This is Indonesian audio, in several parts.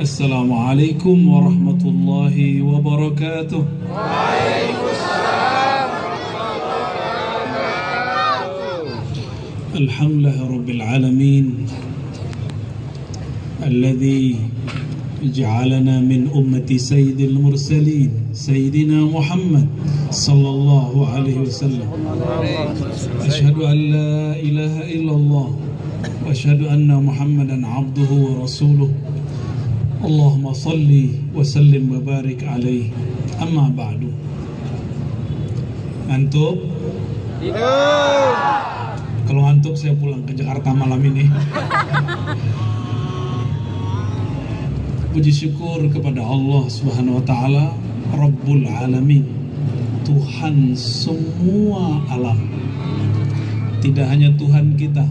Assalamualaikum warahmatullahi wabarakatuh. Alhamdulillah rabbil alamin alladzi ja'alana min ummati sayyidil mursalin sayyidina Muhammad sallallahu alaihi wasallam. Asyhadu an la ilaha illallah wa asyhadu anna Muhammadan abduhu wa rasuluh. Allahumma salli wa sallim wa barik alaihi. Amma ba'du. Ngantuk? Tidur. Kalau ngantuk saya pulang ke Jakarta malam ini. Puji syukur kepada Allah Subhanahu wa taala, Rabbul Alamin, Tuhan semua alam. Tidak hanya Tuhan kita,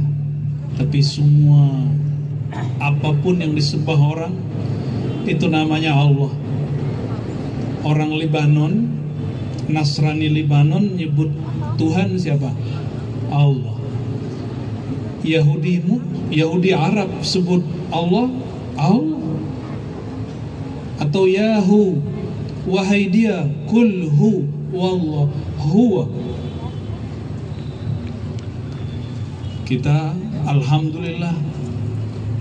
tapi semua apapun yang disembah orang itu namanya Allah. Orang Libanon, Nasrani Libanon nyebut Tuhan siapa? Allah. Yahudi Arab sebut Allah, Allah. Atau Yahu, wahai dia, kulhu wallah huwa. Kita alhamdulillah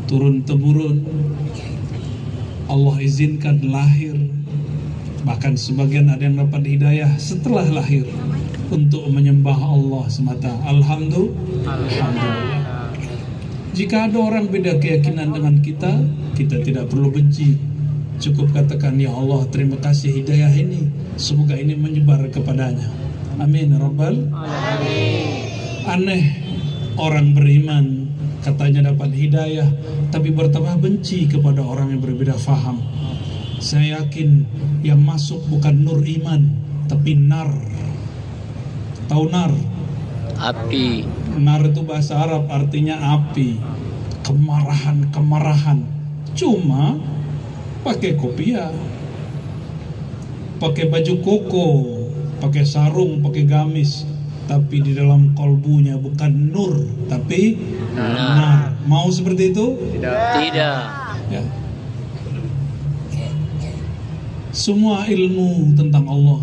turun-temurun Allah izinkan lahir, bahkan sebagian ada yang dapat hidayah setelah lahir untuk menyembah Allah semata. Alhamdulillah. Jika ada orang beda keyakinan dengan kita, kita tidak perlu benci. Cukup katakan, ya Allah, terima kasih hidayah ini, semoga ini menyebar kepadanya. Amin rabbal alamin. Aneh orang beriman katanya dapat hidayah, tapi bertambah benci kepada orang yang berbeda faham. Saya yakin yang masuk bukan nur iman, tapi nar. Tahu nar? Api. Nar itu bahasa Arab artinya api, kemarahan. Cuma pakai kopiah, pakai baju koko, pakai sarung, pakai gamis, tapi di dalam kolbunya bukan nur, tapi nar. Mau seperti itu? Tidak. Ya. Semua ilmu tentang Allah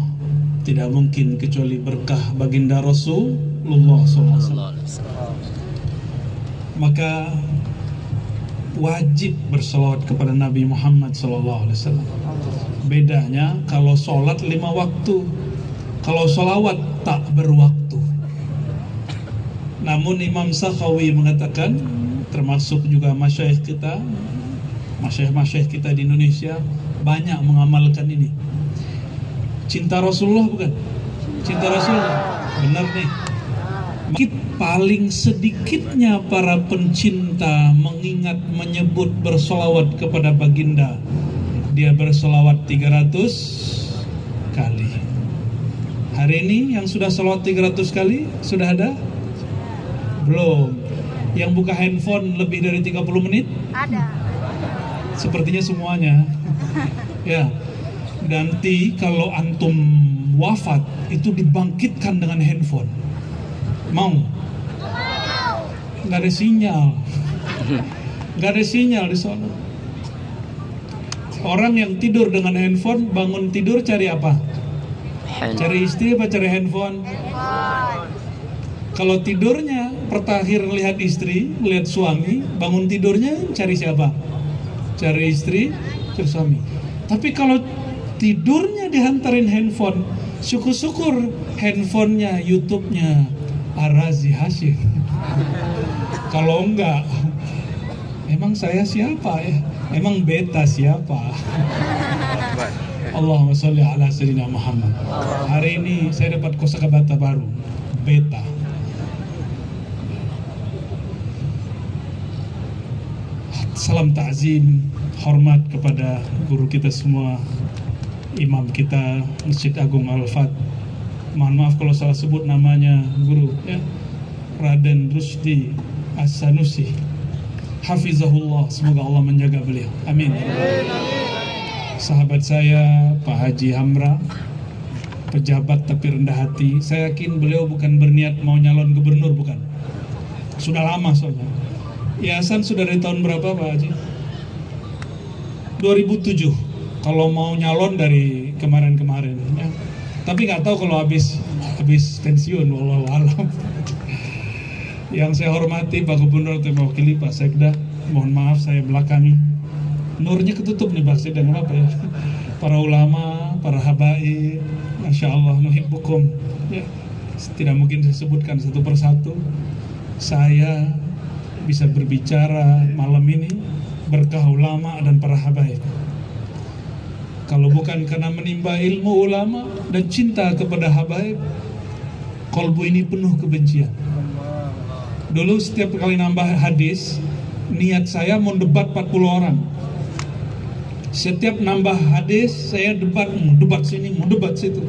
tidak mungkin kecuali berkah baginda Rasulullah SAW. Maka wajib berselawat kepada Nabi Muhammad SAW. Bedanya kalau sholat 5 waktu, kalau sholawat tak berwaktu. Namun Imam Sakhawi mengatakan, termasuk juga masyayikh kita di Indonesia banyak mengamalkan ini. Cinta Rasulullah bukan? Cinta Rasulullah, benar nih. Paling sedikitnya para pencinta mengingat, menyebut, bersolawat kepada baginda. Dia bersolawat 300 kali. Hari ini yang sudah solawat 300 kali sudah ada? Belum. Yang buka handphone lebih dari 30 menit? Ada. Sepertinya semuanya. Ya. Nanti kalau antum wafat itu dibangkitkan dengan handphone. Mau? Nggak ada sinyal. Nggak ada sinyal di sana. Orang yang tidur dengan handphone, bangun tidur cari apa? Cari istri apa cari handphone? Kalau tidurnya terakhir lihat istri, lihat suami, bangun tidurnya cari siapa? Cari istri, cari suami. Tapi kalau tidurnya dihantarin handphone. Syukur-syukur handphonenya, YouTube-nya Ar-Razi Hashim. Kalau enggak, emang saya siapa ya? Emang beta siapa? Allahumma sholli ala sayyidina Muhammad. Hari ini saya dapat kosakata baru, beta. Salam ta'zim, hormat kepada guru kita semua, imam kita Masjid Agung Al-Fat. Mohon maaf kalau salah sebut namanya guru ya, Raden Rusdi As-Sanusi. Hafizahullah, semoga Allah menjaga beliau. Amin. Sahabat saya Pak Haji Hamra, pejabat tapi rendah hati. Saya yakin beliau bukan berniat mau nyalon gubernur, bukan. Sudah lama soalnya. Yayasan sudah dari tahun berapa Pak Haji? 2007. Kalau mau nyalon dari kemarin-kemarin ya. Tapi nggak tahu kalau habis pensiun, wallahu alam. Yang saya hormati Pak Gubernur, mewakili Pak Sekda, mohon maaf saya belakangi. Nurnya ketutup nih Pak Sekda, apa ya? Para ulama, para habaib, Masya Allah, nuhibbukum ya. Tidak mungkin saya sebutkan satu persatu. Saya bisa berbicara malam ini berkah ulama dan para habaib. Kalau bukan karena menimba ilmu ulama dan cinta kepada habaib, kolbu ini penuh kebencian. Dulu setiap kali nambah hadis, niat saya mau debat 40 orang. Setiap nambah hadis, saya debat sini, mau debat situ.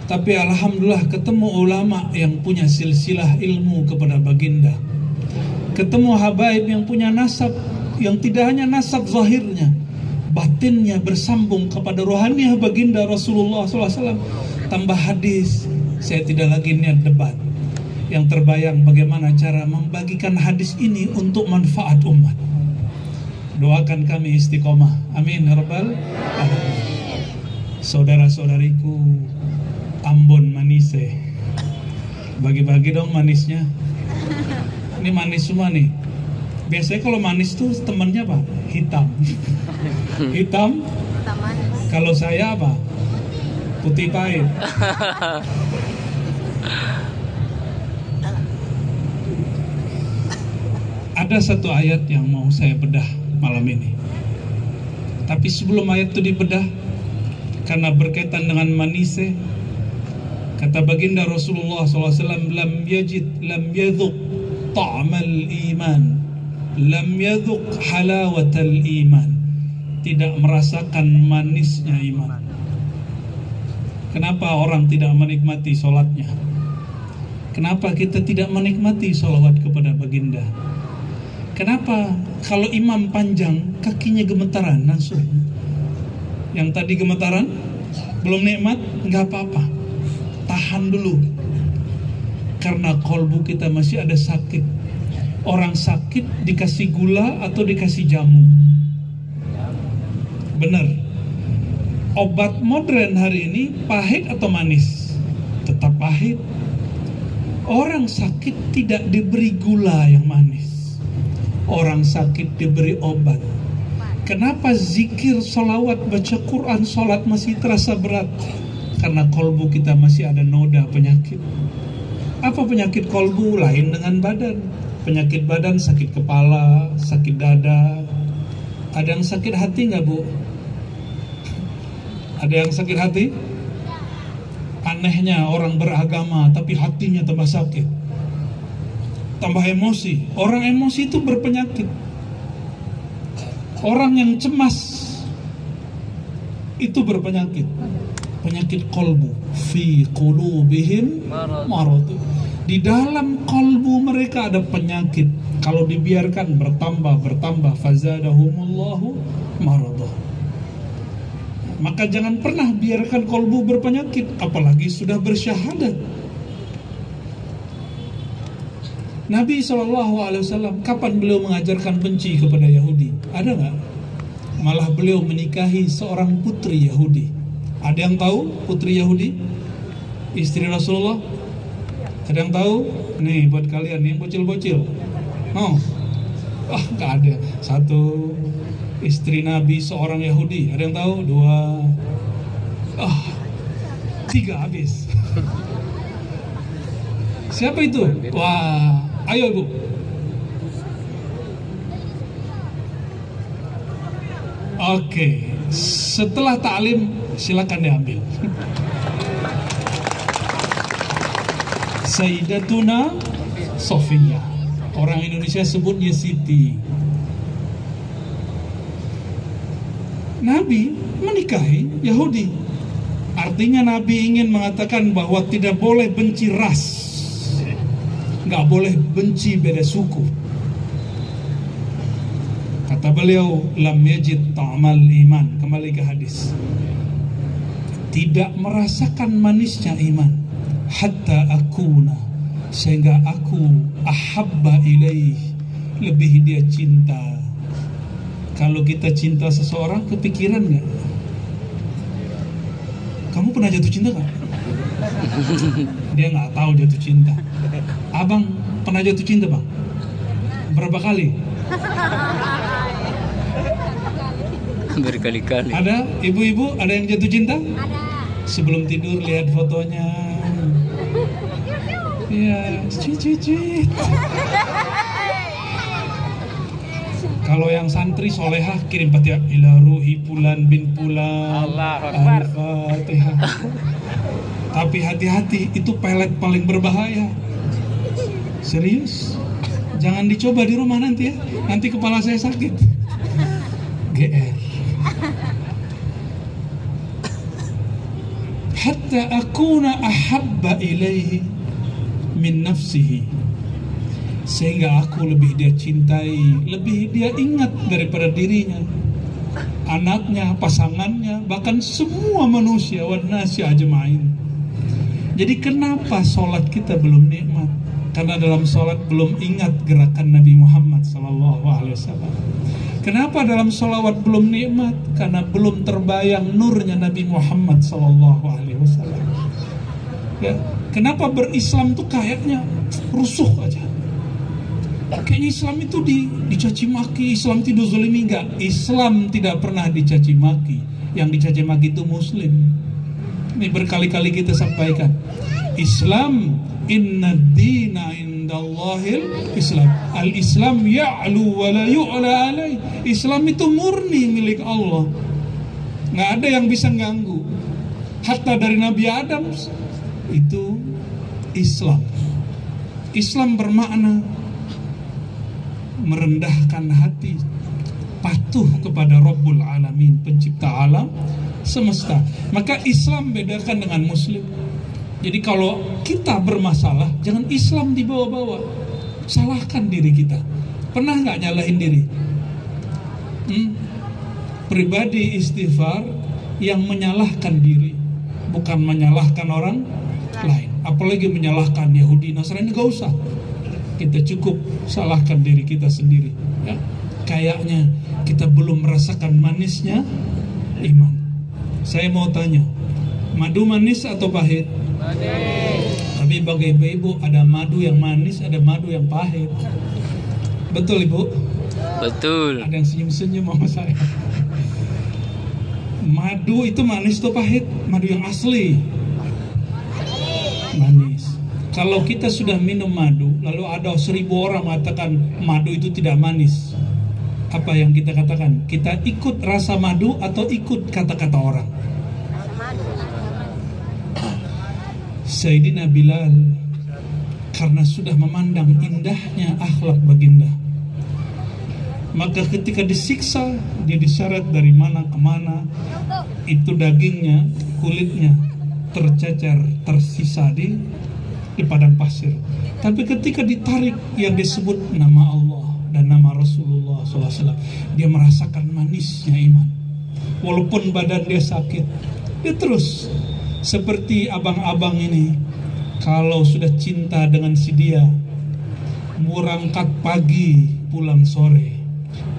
Tapi alhamdulillah ketemu ulama yang punya silsilah ilmu kepada baginda. Ketemu habaib yang punya nasab, yang tidak hanya nasab zahirnya, batinnya bersambung kepada rohaniah baginda Rasulullah SAW. Tambah hadis, saya tidak lagi niat debat. Yang terbayang bagaimana cara membagikan hadis ini untuk manfaat umat. Doakan kami istiqomah, amin ya rabbal alamin. Saudara-saudariku Ambon Manise, bagi-bagi dong manisnya. Ini manis semua nih. Biasanya kalau manis tuh temennya apa? Hitam. Hitam. Kalau saya apa? Putih pahit. Ada satu ayat yang mau saya bedah malam ini. Tapi sebelum ayat itu dibedah, karena berkaitan dengan manise, kata baginda Rasulullah SAW, lam yadhuq ta'mal iman, lam yadhuq halawatal iman, tidak merasakan manisnya iman. Kenapa orang tidak menikmati sholatnya? Kenapa kita tidak menikmati sholawat kepada baginda? Kenapa kalau imam panjang kakinya gemetaran langsung? Yang tadi gemetaran belum nikmat, nggak apa-apa, tahan dulu. Karena kolbu kita masih ada sakit. Orang sakit dikasih gula atau dikasih jamu. Benar. Obat modern hari ini pahit atau manis? Tetap pahit. Orang sakit tidak diberi gula yang manis. Orang sakit diberi obat. Kenapa zikir, sholawat, baca Quran, sholat masih terasa berat? Karena kolbu kita masih ada noda penyakit. Apa penyakit kolbu? Lain dengan badan. Penyakit badan sakit kepala, sakit dada. Ada yang sakit hati nggak Bu? Ada yang sakit hati? Anehnya orang beragama tapi hatinya tambah sakit, tambah emosi. Orang emosi itu berpenyakit. Orang yang cemas itu berpenyakit. Penyakit kolbu. Fi qulubihim marad. Di dalam kolbu mereka ada penyakit. Kalau dibiarkan bertambah, fazadahumullahu maradah. Maka jangan pernah biarkan kolbu berpenyakit, apalagi sudah bersyahadat. Nabi SAW, kapan beliau mengajarkan benci kepada Yahudi? Ada nggak? Malah beliau menikahi seorang putri Yahudi. Ada yang tahu putri Yahudi? Istri Rasulullah? Ada yang tahu? Nih buat kalian yang bocil-bocil. Oh, nggak ada. 1, Istri Nabi seorang Yahudi. Ada yang tahu? 2, 3 habis. Siapa itu? Wah, ayo Ibu. Oke, setelah taklim silakan diambil. Sayyidatuna Sofia. Orang Indonesia sebutnya Siti. Nabi menikahi Yahudi. Artinya Nabi ingin mengatakan bahwa tidak boleh benci ras, nggak boleh benci beda suku. Kata beliau, lam yajid ta'mal iman. Kembali ke hadis. Tidak merasakan manisnya iman hatta akuna, sehingga aku ahabba ilaih, lebih dia cinta. Kalau kita cinta seseorang, kepikiran nggak? Kamu pernah jatuh cinta nggak? Dia nggak tahu jatuh cinta. Abang pernah jatuh cinta, Bang? Berapa kali? Berkali-kali. Ada ibu-ibu, ada yang jatuh cinta? Ada. Sebelum tidur lihat fotonya. Iya, cuit. Kalau yang santri solehah kirim Fatihah ila ruhi Fulan bin Fulan. Allahu Akbar. Al-Fatihah. Tapi hati-hati, itu pelet paling berbahaya. Serius? Jangan dicoba di rumah nanti ya. Nanti kepala saya sakit. GR. Hatta akuna ahabba ilaihi min nafsihi, sehingga aku lebih dia cintai, lebih dia ingat daripada dirinya, anaknya, pasangannya, bahkan semua manusia, wan nasi ajma'in. Jadi kenapa sholat kita belum nikmat? Karena dalam sholat belum ingat gerakan Nabi Muhammad SAW. Kenapa dalam sholawat belum nikmat? Karena belum terbayang nurnya Nabi Muhammad SAW. Ya, kenapa berislam tuh kayaknya rusuh aja? Kayaknya Islam itu dicaci maki, Islam tidak zalimi. Enggak, Islam tidak pernah dicaci maki. Yang dicaci maki itu Muslim. Ini berkali-kali kita sampaikan. Islam, inna dina indallahil Islam. Al-Islam ya'lu wa la yu'la alaih. Islam itu murni milik Allah. Nggak ada yang bisa ganggu. Hatta dari Nabi Adam itu Islam. Islam bermakna merendahkan hati, patuh kepada Rabbul Alamin, pencipta alam semesta. Maka Islam bedakan dengan Muslim. Jadi kalau kita bermasalah, jangan Islam dibawa-bawa. Salahkan diri kita. Pernah nggak nyalahin diri? Pribadi istighfar yang menyalahkan diri, bukan menyalahkan orang lain. Apalagi menyalahkan Yahudi, Nasrani, nggak usah. Kita cukup salahkan diri kita sendiri. Ya. Kayaknya kita belum merasakan manisnya iman. Saya mau tanya, madu manis atau pahit? Manis. Tapi bagi ibu-ibu, ada madu yang manis, ada madu yang pahit. Betul Ibu? Betul. Ada yang senyum-senyum sama saya. Madu itu manis atau pahit? Madu yang asli manis. Kalau kita sudah minum madu, lalu ada 1000 orang mengatakan madu itu tidak manis, apa yang kita katakan? Kita ikut rasa madu atau ikut kata-kata orang? Sayyidina Bilal, karena sudah memandang indahnya akhlak baginda, maka ketika disiksa, dia diseret dari mana ke mana, itu dagingnya, kulitnya tercecer, tersisa di padang pasir. Tapi ketika ditarik yang disebut nama Allah dan nama Rasulullah SAW, dia merasakan manisnya iman. Walaupun badan dia sakit, dia terus. Seperti abang-abang ini, kalau sudah cinta dengan si dia, berangkat pagi, pulang sore.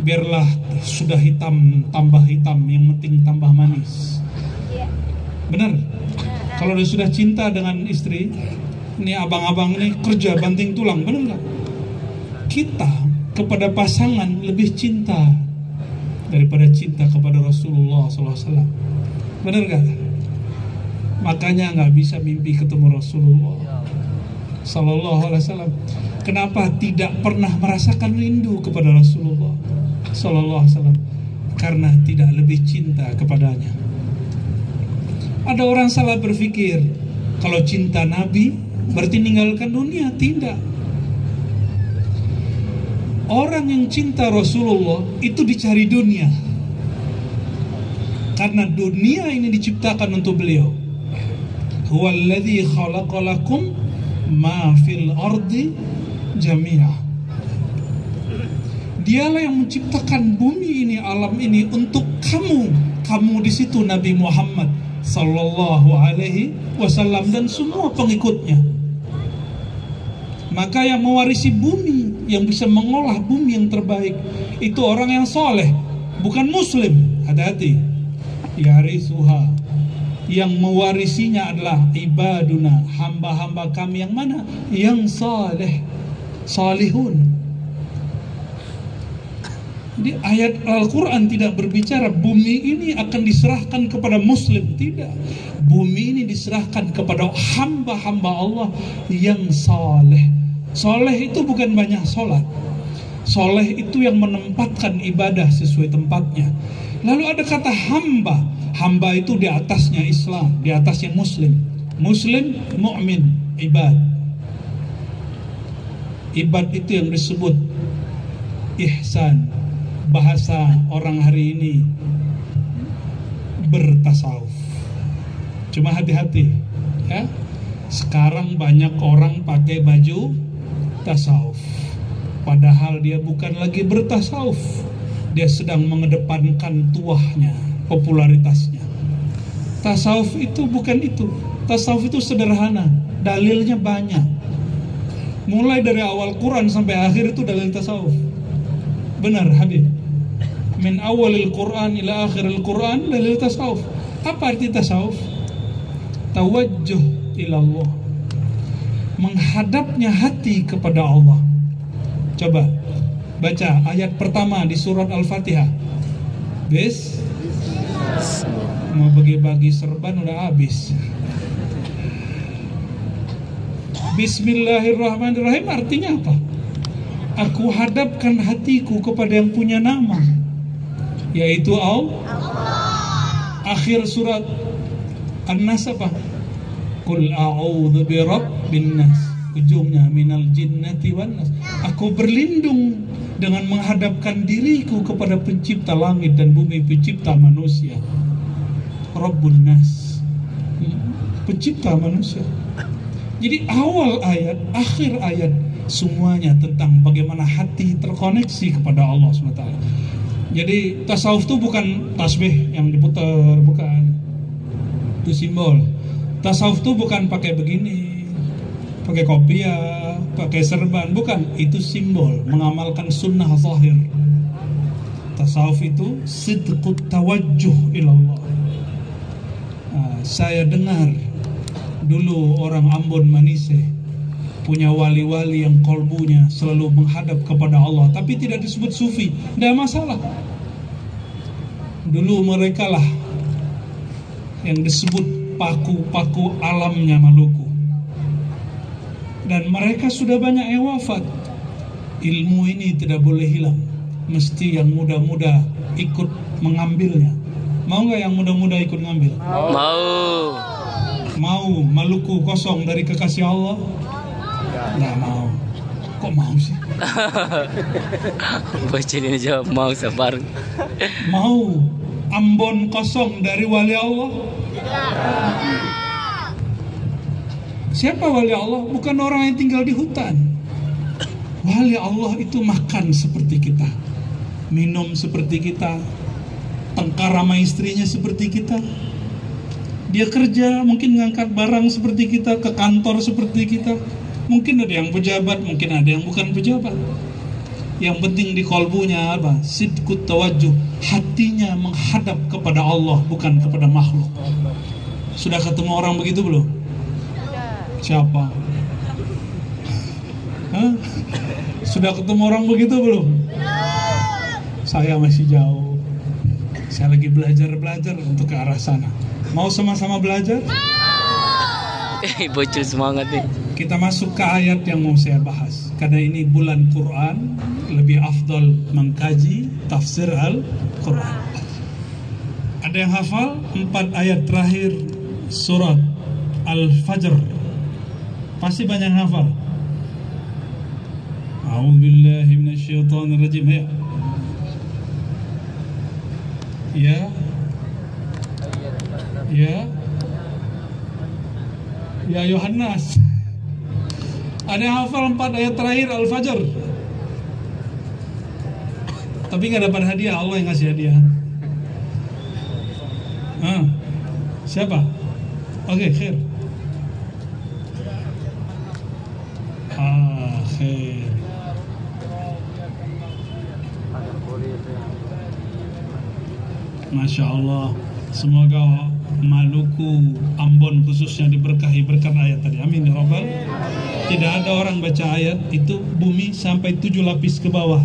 Biarlah sudah hitam, tambah hitam, yang penting tambah manis. Benar? Kalau sudah cinta dengan istri, ini abang-abang ini kerja banting tulang, benar nggak? Kita kepada pasangan lebih cinta daripada cinta kepada Rasulullah SAW. Benar gak? Makanya nggak bisa mimpi ketemu Rasulullah Sallallahu Alaihi Wasallam. Kenapa tidak pernah merasakan rindu kepada Rasulullah Sallallahu Alaihi Wasallam? Karena tidak lebih cinta kepadanya. Ada orang salah berpikir kalau cinta Nabi berarti meninggalkan dunia. Tidak. Orang yang cinta Rasulullah itu dicari dunia, karena dunia ini diciptakan untuk beliau. Huwallazi khalaqalakum ma fil ardi jami'a. Dialah yang menciptakan bumi ini, alam ini untuk kamu. Kamu di situ Nabi Muhammad sallallahu alaihi wasallam dan semua pengikutnya. Maka yang mewarisi bumi, yang bisa mengolah bumi yang terbaik, itu orang yang soleh, bukan muslim. Hati-hati. Yarisuha, yang mewarisinya adalah ibaduna, hamba-hamba kami yang mana? Yang saleh, salihun. Jadi ayat Al-Quran tidak berbicara bumi ini akan diserahkan kepada muslim. Tidak. Bumi ini diserahkan kepada hamba-hamba Allah yang saleh. Saleh itu bukan banyak sholat. Saleh itu yang menempatkan ibadah sesuai tempatnya. Lalu ada kata hamba. Hamba itu di atasnya Islam, di atasnya Muslim. Muslim, mu'min, ibad. Ibad itu yang disebut ihsan. Bahasa orang hari ini bertasawuf. Cuma hati-hati, ya. Sekarang banyak orang pakai baju tasawuf, padahal dia bukan lagi bertasawuf. Dia sedang mengedepankan tuahnya, popularitasnya. Tasawuf itu bukan itu. Tasawuf itu sederhana, dalilnya banyak. Mulai dari awal Quran sampai akhir itu dalil tasawuf. Benar, Habib. Min awalil Quran ila akhiril Quran dalil tasawuf. Apa arti tasawuf? Tawajjuh ilallah, menghadapnya hati kepada Allah. Coba baca ayat pertama di surat Al-Fatihah. Mau bagi-bagi serban udah habis. Bismillahirrahmanirrahim artinya apa? Aku hadapkan hatiku kepada yang punya nama, yaitu Allah. Akhir surat An-Nas apa? Qul a'udzu birabbin nas. Ujungnya minal jinnati wan nas. Aku berlindung dengan menghadapkan diriku kepada pencipta langit dan bumi, pencipta manusia. Rabbun nas, pencipta manusia. Jadi awal ayat, akhir ayat, semuanya tentang bagaimana hati terkoneksi kepada Allah SWT. Jadi tasawuf itu bukan tasbih yang diputar, bukan. Itu simbol. Tasawuf itu bukan pakai begini, pakai kopiah, pakai serban, bukan. Itu simbol, mengamalkan sunnah zahir. Tasawuf itu sidqut tawajjuh ilallah. Saya dengar dulu orang Ambon Manise punya wali-wali yang kolbunya selalu menghadap kepada Allah, tapi tidak disebut sufi, tidak masalah. Dulu mereka lah yang disebut paku-paku alamnya Maluku, dan mereka sudah banyak yang wafat. Ilmu ini tidak boleh hilang, mesti yang muda-muda ikut mengambilnya. Mau nggak yang muda-muda ikut ngambil? Mau. Mau Maluku kosong dari kekasih Allah? Nggak mau. Kok mau sih? Bocil ini jawab mau sabar. Mau Ambon kosong dari wali Allah? Siapa wali Allah? Bukan orang yang tinggal di hutan. Wali Allah itu makan seperti kita, minum seperti kita, tengkar sama istrinya seperti kita. Dia kerja mungkin ngangkat barang seperti kita, ke kantor seperti kita. Mungkin ada yang pejabat, mungkin ada yang bukan pejabat. Yang penting di kolbunya apa? Sidqut tawajjuh, hatinya menghadap kepada Allah, bukan kepada makhluk. Sudah ketemu orang begitu belum? Siapa? Hah? Sudah ketemu orang begitu belum? Saya masih jauh. Saya lagi belajar untuk ke arah sana. Mau sama-sama belajar? Bocil semangat nih. Kita masuk ke ayat yang mau saya bahas. Karena ini bulan Quran, lebih afdal mengkaji tafsir Al-Quran. Ada yang hafal 4 ayat terakhir surat Al-Fajr? Pasti banyak yang hafal. A'udzubillahi minasyaitonirrajim. Ya Yohanes. Ada yang hafal 4 ayat terakhir Al-Fajr? Tapi gak dapat hadiah, Allah yang ngasih hadiah. Siapa? Oke, khair. Khair. Masya Allah. Semoga Maluku, Ambon khususnya diberkahi berkat ayat tadi. Amin ya Rabbal. Tidak ada orang baca ayat itu bumi sampai 7 lapis ke bawah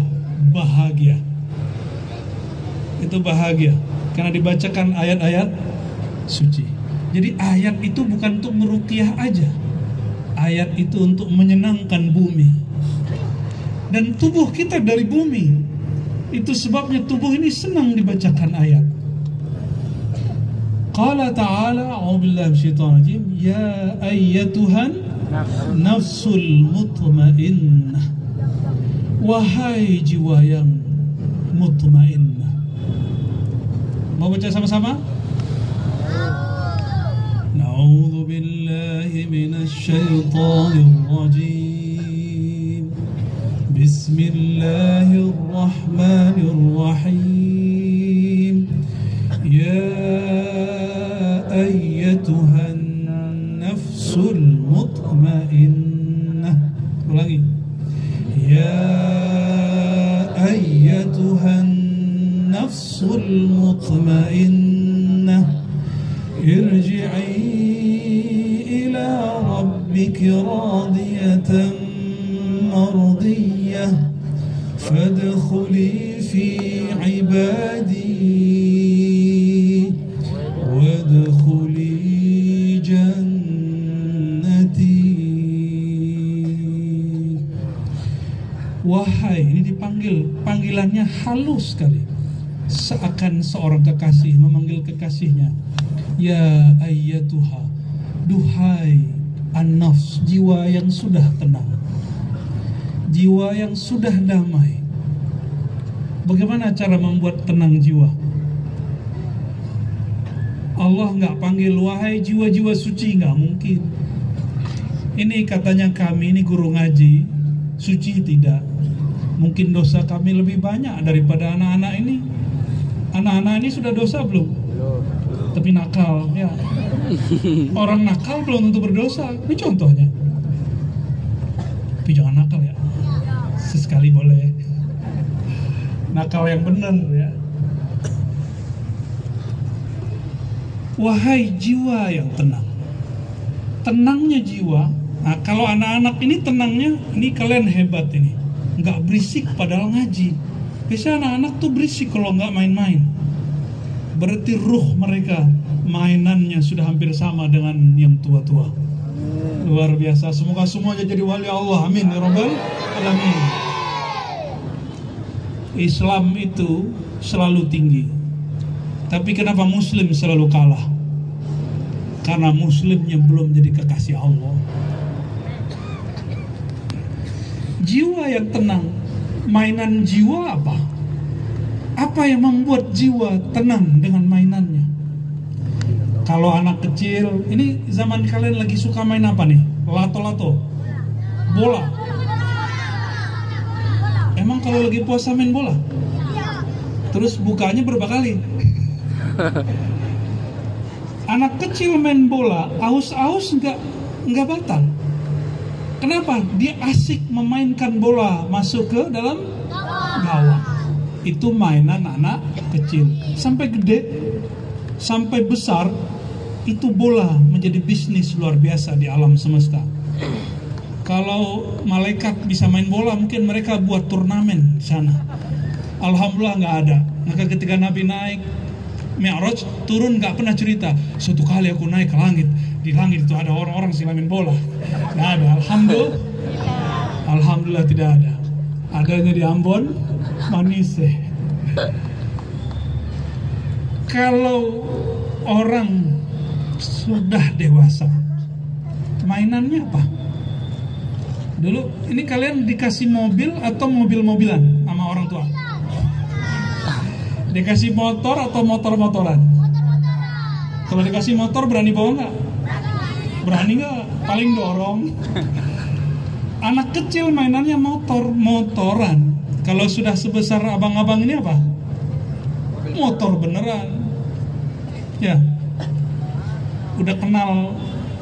bahagia. Itu bahagia karena dibacakan ayat-ayat suci. Jadi ayat itu bukan untuk meruqyah aja. Ayat itu untuk menyenangkan bumi. Dan tubuh kita dari bumi. Itu sebabnya tubuh ini senang dibacakan ayat. Qala ta'ala, a'udzubillahi minasyaitonir rajim, ya ayyatuhan nafsul mutmainnah. Wahai jiwa yang mutmainnah. Mau baca sama-sama? Na'udzu billahi minasyaitonir rajim. Bismillahirrahmanirrahim. Ya ayyatuhan nafsul mutmainnah. Ulangi. Ya ayyatuhan nafsul mutmainnah, irji'i ila rabbiki radiyatan mardiyah, fadkhuli fi ibadi wadkhuli jannati. Wahai, ini dipanggil, panggilannya halus sekali, seakan seorang kekasih memanggil kekasihnya. Ya ayyatuha, duhai an-nafs, jiwa yang sudah tenang, jiwa yang sudah damai. Bagaimana cara membuat tenang jiwa? Allah nggak panggil wahai jiwa-jiwa suci, nggak mungkin. Ini katanya kami ini guru ngaji, suci tidak. Mungkin dosa kami lebih banyak daripada anak-anak ini. Anak-anak ini sudah dosa belum? Tapi nakal, ya. Orang nakal belum tentu berdosa. Ini contohnya. Tapi jangan nakal ya. Sesekali boleh. Nakal yang benar ya. Wahai jiwa yang tenang. Tenangnya jiwa. Nah, kalau anak-anak ini tenangnya, ini kalian hebat ini. Nggak berisik padahal ngaji. Biasanya anak-anak tuh berisik kalau nggak main-main. Berarti ruh mereka mainannya sudah hampir sama dengan yang tua-tua. Luar biasa. Semoga semuanya jadi wali Allah. Amin ya Rabbal alamin. Islam itu selalu tinggi. Tapi kenapa Muslim selalu kalah? Karena Muslimnya belum jadi kekasih Allah. Jiwa yang tenang, mainan jiwa apa? Apa yang membuat jiwa tenang dengan mainannya? Kalau anak kecil, ini zaman kalian lagi suka main apa nih? Lato-lato? Bola? Emang kalau lagi puasa main bola? Terus bukanya berapa kali? Anak kecil main bola, aus-aus nggak batal. Kenapa? Dia asik memainkan bola masuk ke dalam gawang. Itu mainan anak kecil. Sampai gede, sampai besar, itu bola menjadi bisnis luar biasa di alam semesta. Kalau malaikat bisa main bola, mungkin mereka buat turnamen di sana. Alhamdulillah nggak ada. Maka ketika Nabi naik, Mi'raj turun nggak pernah cerita. Suatu kali aku naik ke langit, di langit itu ada orang-orang sedang main bola. Nggak ada. Alhamdulillah tidak ada. Adanya di Ambon, Manise. Kalau orang sudah dewasa, mainannya apa? Dulu ini kalian dikasih mobil atau mobil-mobilan sama orang tua? Dikasih motor atau motor-motoran? Kalau dikasih motor berani bawa nggak? Berani nggak? Paling dorong. Anak kecil mainannya motoran. Kalau sudah sebesar abang-abang ini apa? Motor beneran. Ya. Udah kenal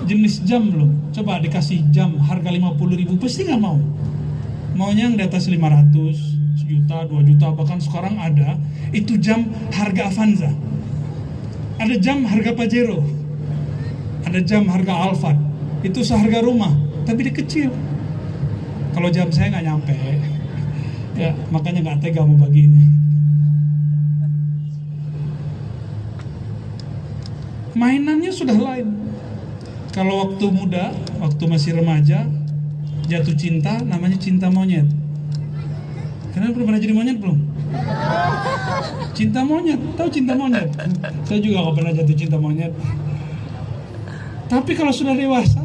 jenis jam belum? Coba dikasih jam harga 50.000 pasti nggak mau. Maunya yang di atas 500, 1 juta, 2 juta, bahkan sekarang ada itu jam harga Avanza. Ada jam harga Pajero. Ada jam harga Alphard. Itu seharga rumah, tapi dia kecil. Kalau jam saya nggak nyampe. Ya, makanya nggak tega mau bagiin. Mainannya sudah lain. Kalau waktu muda, waktu masih remaja, jatuh cinta, namanya cinta monyet. Kalian pernah jadi monyet belum? Cinta monyet, tahu cinta monyet? Saya juga gak pernah jatuh cinta monyet. Tapi kalau sudah dewasa,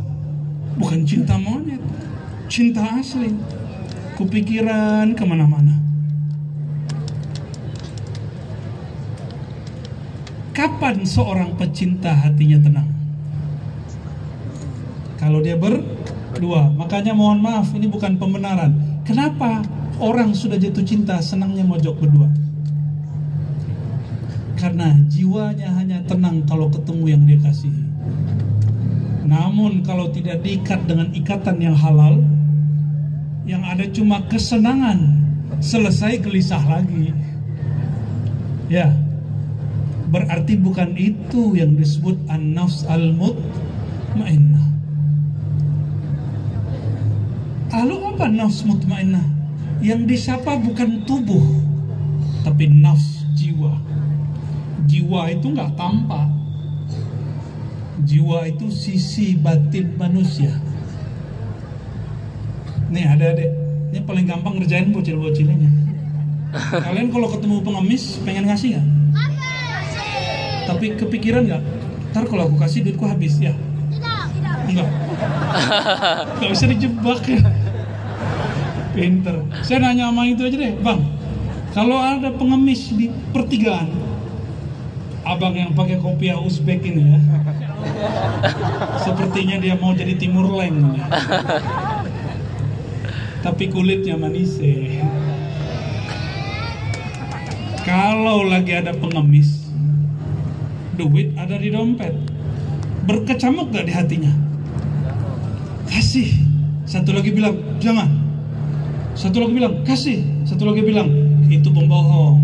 bukan cinta monyet, cinta asli. Kupikiran kemana-mana. Kapan seorang pecinta hatinya tenang? Kalau dia berdua. Makanya mohon maaf, ini bukan pembenaran. Kenapa orang sudah jatuh cinta senangnya mojok berdua? Karena jiwanya hanya tenang kalau ketemu yang dia kasihi. Namun kalau tidak diikat dengan ikatan yang halal, yang ada cuma kesenangan, selesai gelisah lagi. Ya, berarti bukan itu yang disebut an-nafs al-mutmainnah. Lalu apa nafs mutmainnah? Yang disapa bukan tubuh, tapi nafs, jiwa. Jiwa itu nggak tampak. Jiwa itu sisi batin manusia. Nih adik-adik, ini paling gampang ngerjain bocil-bocil ini. Kalian kalau ketemu pengemis pengen ngasih nggak? Tapi kepikiran nggak? Ntar kalau aku kasih duitku habis ya? Enggak. Nggak bisa dijebak ya. Pinter. Saya nanya sama itu aja deh, Bang. Kalau ada pengemis di pertigaan, abang yang pakai kopiah Uzbek ini ya, sepertinya dia mau jadi Timur Leng ya. Tapi kulitnya manis. Kalau lagi ada pengemis, duit ada di dompet, berkecamuk gak di hatinya? Kasih. Satu lagi bilang jangan. Satu lagi bilang kasih. Satu lagi bilang itu pembohong.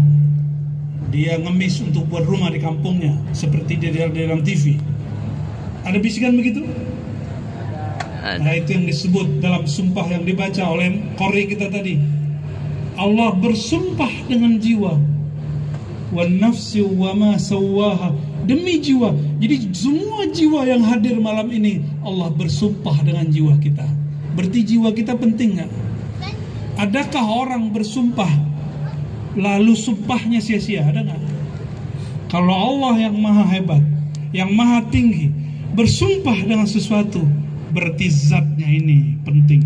Dia ngemis untuk buat rumah di kampungnya, seperti dia di dalam TV. Ada bisikan begitu? Nah, itu yang disebut dalam sumpah yang dibaca oleh qori kita tadi. Allah bersumpah dengan jiwa. Wan nafsi wa ma sawwaha, demi jiwa. Jadi semua jiwa yang hadir malam ini Allah bersumpah dengan jiwa kita. Berarti jiwa kita penting nggak? Adakah orang bersumpah lalu sumpahnya sia-sia? Ada nggak? Kalau Allah yang maha hebat, yang maha tinggi bersumpah dengan sesuatu, berarti zatnya ini penting.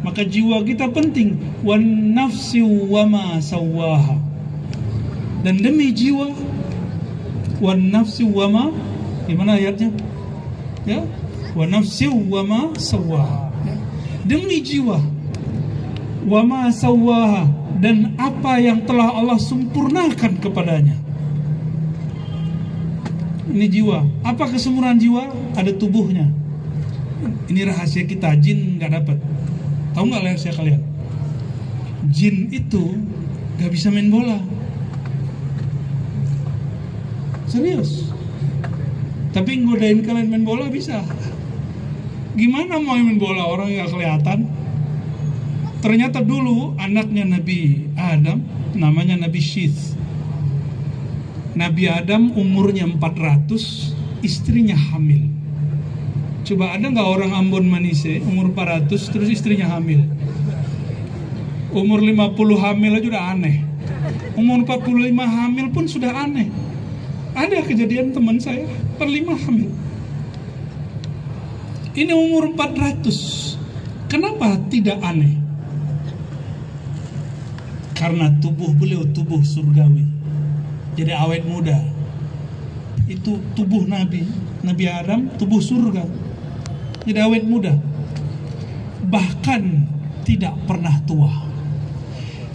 Maka jiwa kita penting. Wan nafsi wa ma sawwaha, dan demi jiwa. Wan nafsi wa ma, gimana ayatnya? Ya, wan nafsi wa ma sawwaha, ya. Demi jiwa. Wa ma sawwaha, dan apa yang telah Allah sempurnakan kepadanya. Ini jiwa. Apa kesempurnaan jiwa? Ada tubuhnya. Ini rahasia kita, jin nggak dapat. Tahu nggak rahasia kalian? Jin itu nggak bisa main bola. Serius. Tapi ngodain kalian main bola bisa. Gimana mau main bola orang yang nggak kelihatan? Ternyata dulu anaknya Nabi Adam namanya Nabi Syith. Nabi Adam umurnya 400, istrinya hamil. Coba ada nggak orang Ambon Manise umur 400 terus istrinya hamil? Umur 50 hamil aja udah aneh. Umur 45 hamil pun sudah aneh. Ada kejadian teman saya 45 hamil. Ini umur 400. Kenapa tidak aneh? Karena tubuh beliau tubuh surgawi. Jadi awet muda. Itu tubuh Nabi Adam tubuh surga. Jadi awet muda. Bahkan tidak pernah tua.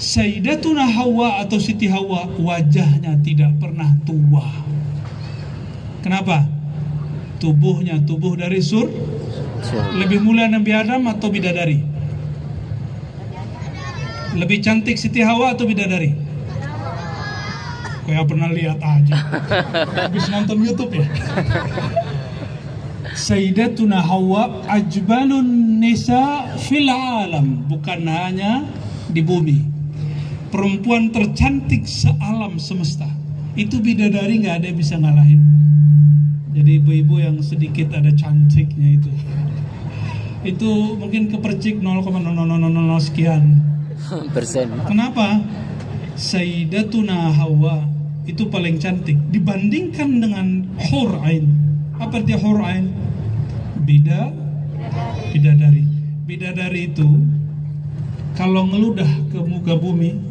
Sayyidatuna Hawa atau Siti Hawa wajahnya tidak pernah tua. Kenapa? Tubuhnya tubuh dari Lebih mulia Nabi Adam atau bidadari? Lebih cantik Siti Hawa atau bidadari? Kayak pernah lihat aja. Habis nonton YouTube ya. Sayyidatuna Hawa ajbalun nisa fil alam, bukan hanya di bumi. Perempuan tercantik sealam semesta. Itu bidadari nggak ada yang bisa ngalahin. Jadi ibu-ibu yang sedikit ada cantiknya itu mungkin kepercik 0,0000 sekian persen. Kenapa? Sayyidatuna Hawa itu paling cantik dibandingkan dengan hur ain. Apa arti hur ain? Bidadari. Bidadari itu kalau ngeludah ke muka bumi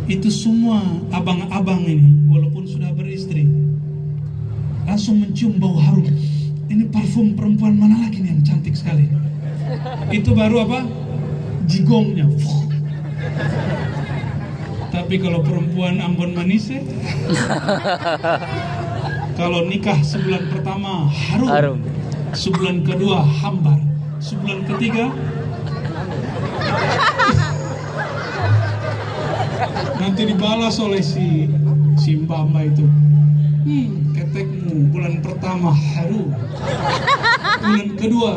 itu semua abang-abang ini walaupun sudah beristri langsung mencium bau harum. Ini parfum perempuan mana lagi nih yang cantik sekali? Itu baru apa? Jigongnya. Tapi kalau perempuan Ambon Manise, kalau nikah sebulan pertama harum, sebulan kedua hambar, sebulan ketiga nanti dibalas oleh si mbak itu. Ketekmu bulan pertama harum, bulan kedua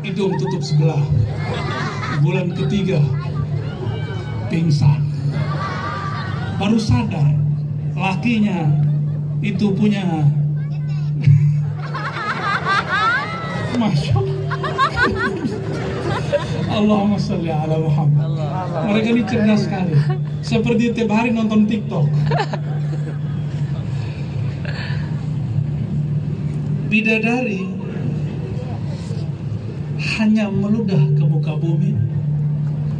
hidung tutup sebelah, bulan ketiga pingsan. Baru sadar lakinya itu punya Masya Allahumma sholli ala Muhammad. Mereka ini cerdas sekali. Seperti tiap hari nonton TikTok. Bidadari hanya meludah ke muka bumi,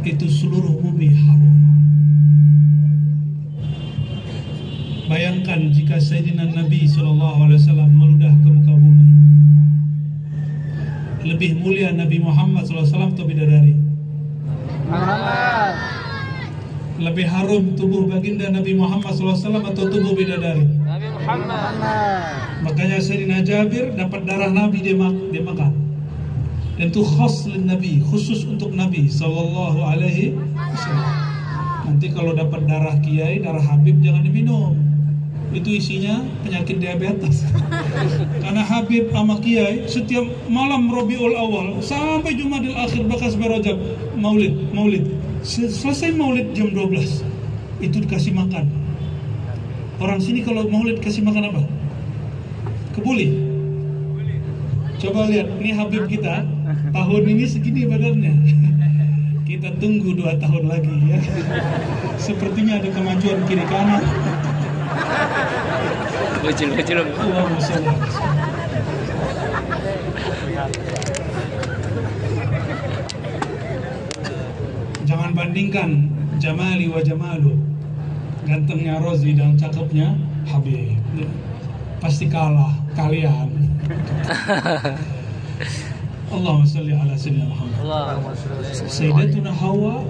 itu seluruh bumi harum. Bayangkan jika Sayyidina Nabi SAW meludah ke muka bumi, lebih mulia Nabi Muhammad SAW atau bidadari? Lebih harum tubuh baginda Nabi Muhammad SAW atau tubuh bidadari? Nabi Muhammad. Makanya Sayyidina Jabir dapat darah Nabi di Makkah. Dan itu khas Nabi, khusus untuk Nabi Sallallahu Alaihi Wasallam. Nanti kalau dapat darah kiai, darah Habib jangan diminum. Itu isinya penyakit diabetes. Karena Habib sama kiai setiap malam Rabiul Awal sampai Jumadil Akhir bakas berojab maulid. Selesai maulid jam 12 itu dikasih makan. Orang sini kalau maulid kasih makan apa? Kebuli. Coba lihat, ini Habib kita tahun ini segini badannya. Kita tunggu 2 tahun lagi ya. Sepertinya ada kemajuan kiri kanan. Kecil. Allahumma sholli. Jangan bandingkan jamali wa jamalu. Gantengnya Rozi dan cakepnya Habib. Pasti kalah kalian. Allahumma sholli ala sayyidina Muhammad. Sayyidatuna Hawa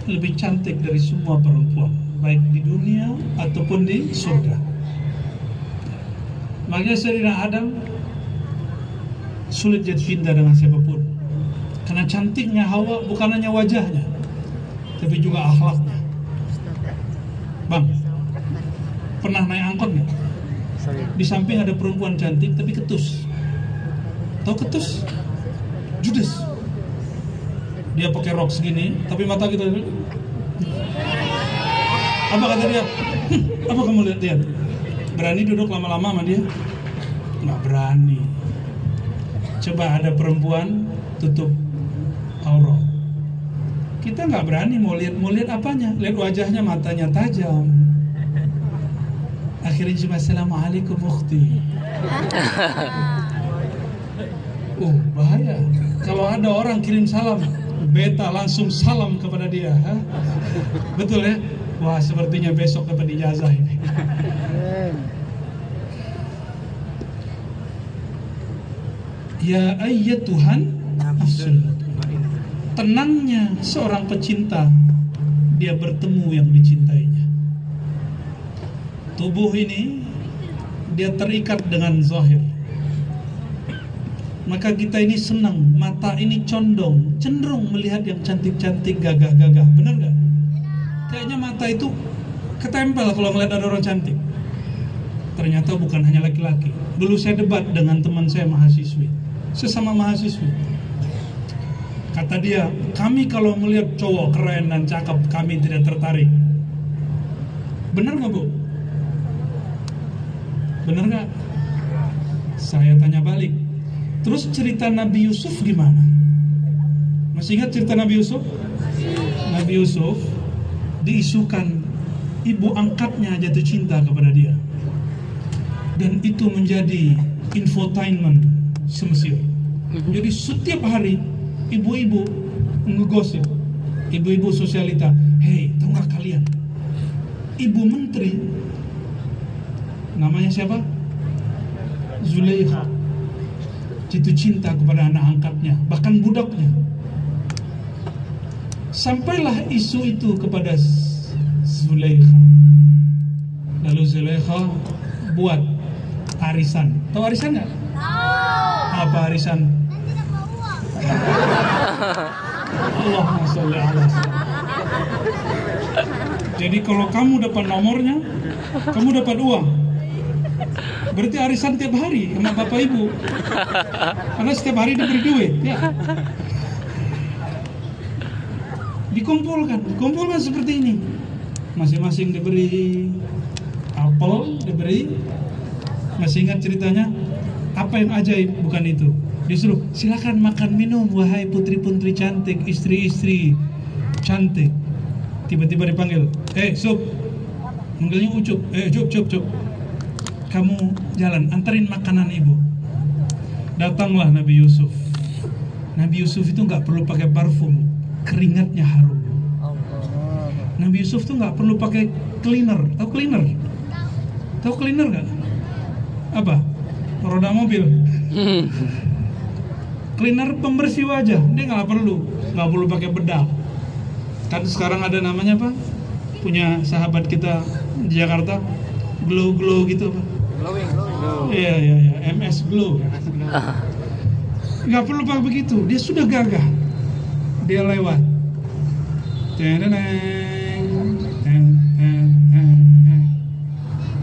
lebih cantik dari semua perempuan, baik di dunia ataupun di surga. Makanya Sayyidina Adam sulit jadi cinta dengan siapapun. Karena cantiknya Hawa bukan hanya wajahnya, tapi juga akhlaknya. Bang, pernah naik angkot nggak? Di samping ada perempuan cantik tapi ketus. Tahu ketus? Judes. Dia pakai rok segini, tapi mata kita Apa kata dia? Apa kamu lihat? Berani duduk lama-lama sama dia? Nggak berani. Coba ada perempuan tutup aurat, kita nggak berani mau lihat apanya, lihat wajahnya, matanya tajam. Akhirnya cuma assalamualaikum ukhti. Bahaya. Kalau ada orang kirim salam, beta langsung salam kepada dia. Betul ya? Wah, sepertinya besok dapat ijazah ini. Ya ayat Tuhan, tenangnya seorang pecinta, dia bertemu yang dicintainya. Tubuh ini dia terikat dengan zahir. Maka kita ini senang, mata ini condong, cenderung melihat yang cantik-cantik, gagah-gagah. Benar gak? Kayaknya mata itu ketempel kalau ngeliat ada orang cantik. Ternyata bukan hanya laki-laki. Dulu saya debat dengan teman saya mahasiswi, sesama mahasiswi. Kata dia, kami kalau melihat cowok keren dan cakep, kami tidak tertarik. Benar gak, Bu? Benar gak? Saya tanya balik, terus cerita Nabi Yusuf gimana? Masih ingat cerita Nabi Yusuf? Nabi Yusuf diisukan ibu angkatnya jatuh cinta kepada dia, dan itu menjadi infotainment semesir. Jadi setiap hari ibu-ibu ngegosip, ibu-ibu sosialita, hei, tahu nggak kalian, ibu menteri namanya siapa? Zulaikha jatuh cinta kepada anak angkatnya, bahkan budaknya. Sampailah isu itu kepada Zulaikha. Lalu Zulaikha buat arisan. Tahu arisan nggak? Apa arisan? Allahumma sholli ala sayyidina. Jadi kalau kamu dapat nomornya, kamu dapat uang. Berarti arisan tiap hari sama bapak ibu. Karena setiap hari diberi duit, ya. Dikumpulkan seperti ini. Masing-masing diberi apel, diberi. Masih ingat ceritanya? Apa yang ajaib? Bukan itu. Disuruh, silakan makan minum, wahai putri-putri cantik, istri-istri cantik. Tiba-tiba dipanggil, Sup. Manggilnya Ucup. Cup. Kamu jalan, anterin makanan ibu. Datanglah Nabi Yusuf. Nabi Yusuf itu nggak perlu pakai parfum, keringatnya harum. Nabi Yusuf tuh nggak perlu pakai cleaner. Tahu cleaner? Tahu cleaner nggak? Apa? Roda mobil. Cleaner pembersih wajah, dia nggak perlu pakai bedak. Kan sekarang ada namanya apa? Punya sahabat kita di Jakarta, glow gitu apa? Glowing. Iya, MS Glow. Nggak perlu pakai begitu, dia sudah gagah. Dia lewat.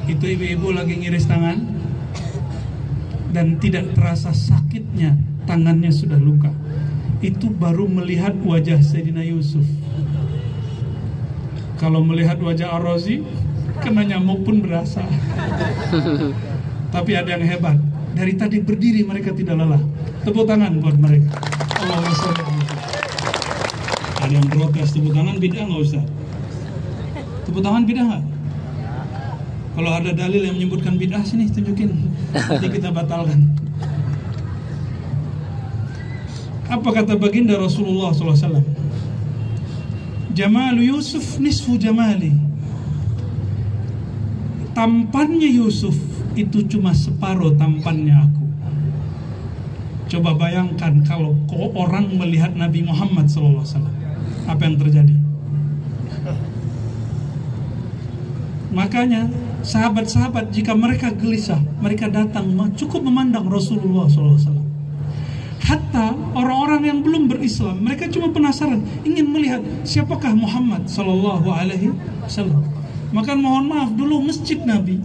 Itu ibu-ibu lagi ngiris tangan dan tidak terasa sakitnya, tangannya sudah luka. Itu baru melihat wajah Sayyidina Yusuf. Kalau melihat wajah Ar-Razi, kena nyamuk pun berasa. Tapi ada yang hebat, dari tadi berdiri mereka tidak lelah. Tepuk tangan buat mereka. Allahumma sholli ala Muhammad. Ada yang protes, tepuk tangan bid'ah nggak Ustaz? Tepuk tangan bid'ah nggak? Kalau ada dalil yang menyebutkan bid'ah, sini tunjukin, nanti kita batalkan. Apa kata baginda Rasulullah SAW? Jamalu Yusuf nisfu jamali. Tampannya Yusuf itu cuma separuh tampannya aku. Coba bayangkan kalau orang melihat Nabi Muhammad SAW, apa yang terjadi? Makanya sahabat-sahabat jika mereka gelisah, mereka datang cukup memandang Rasulullah SAW. Hatta orang-orang yang belum berislam, mereka cuma penasaran, ingin melihat siapakah Muhammad SAW. Maka mohon maaf, dulu masjid Nabi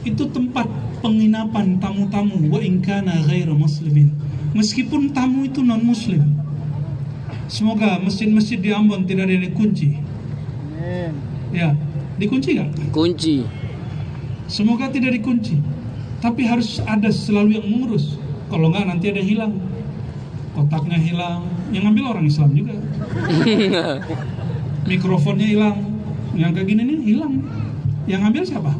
itu tempat penginapan tamu-tamu, wa in kana ghairu muslimin, meskipun tamu itu non muslim. Semoga masjid-masjid di Ambon tidak ada yang dikunci. Ya, Dikunci nggak? Kunci. Semoga tidak dikunci. Tapi harus ada selalu yang mengurus. Kalau nggak nanti ada yang hilang. Kotaknya hilang. Yang ngambil orang Islam juga. Mikrofonnya hilang. Yang kayak gini nih hilang. Yang ngambil siapa?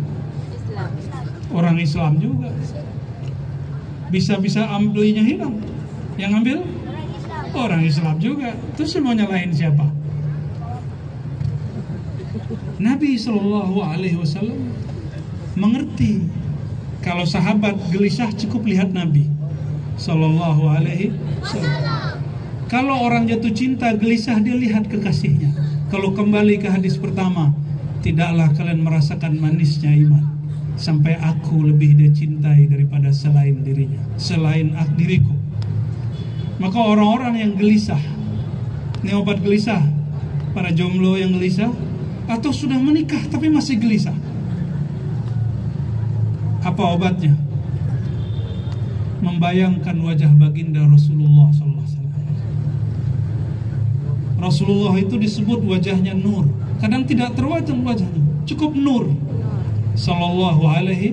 Orang Islam juga. Bisa-bisa amblinya hilang. Yang ngambil orang Islam juga. Terus mau nyalahin siapa? Nabi SAW mengerti kalau sahabat gelisah cukup lihat Nabi SAW. Kalau orang jatuh cinta gelisah dia lihat kekasihnya. Kalau kembali ke hadis pertama, tidaklah kalian merasakan manisnya iman sampai aku lebih dia cintai daripada selain dirinya, selain diriku. Maka orang-orang yang gelisah, ini obat gelisah, para jomblo yang gelisah, atau sudah menikah tapi masih gelisah. Apa obatnya? Membayangkan wajah baginda Rasulullah SAW. Rasulullah itu disebut wajahnya nur. Kadang tidak terwajang wajahnya, cukup nur. Sallallahu alaihi.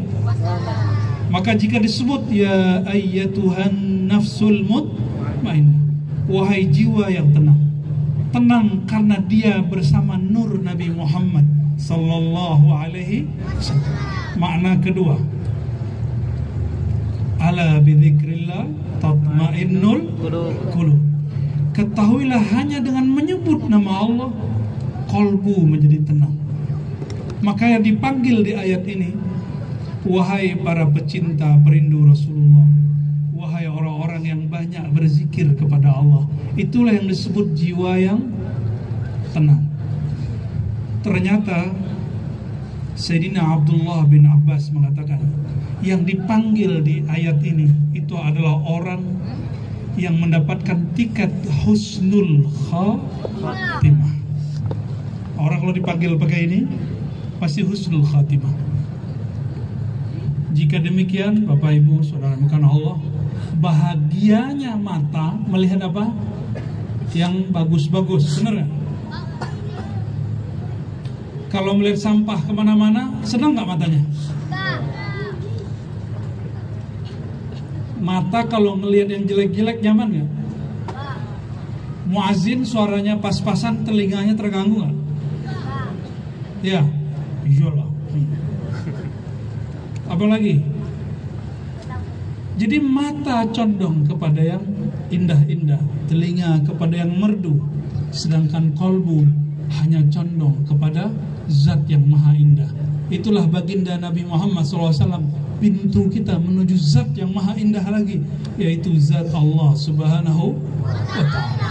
Maka jika disebut ya ayyatuhan nafsul mutmainnah, wahai jiwa yang tenang, tenang karena dia bersama nur Nabi Muhammad sallallahu alaihi wasallam. Makna kedua, ala bidzikrillah tatmainnul qulub. Ketahuilah hanya dengan menyebut nama Allah kolbu menjadi tenang. Maka yang dipanggil di ayat ini, wahai para pecinta perindu Rasulullah, wahai orang-orang yang banyak berzikir kepada Allah, itulah yang disebut jiwa yang tenang. Ternyata Sayyidina Abdullah bin Abbas mengatakan, yang dipanggil di ayat ini itu adalah orang yang mendapatkan tiket husnul khatimah. Orang kalau dipanggil pakai ini pasti husnul khatimah. Jika demikian, Bapak Ibu Saudara makanan Allah, bahagianya mata melihat apa? Yang bagus-bagus, benar gak? Kalau melihat sampah kemana-mana, senang gak matanya? Mata kalau ngelihat yang jelek-jelek nyaman gak? Muazin suaranya pas-pasan, telinganya terganggu gak? Ya, iyalah. Apalagi? Jadi mata condong kepada yang indah-indah, telinga kepada yang merdu, sedangkan kolbu hanya condong kepada zat yang maha indah. Itulah baginda Nabi Muhammad SAW, pintu kita menuju zat yang maha indah lagi, yaitu zat Allah Subhanahu wa Ta'ala.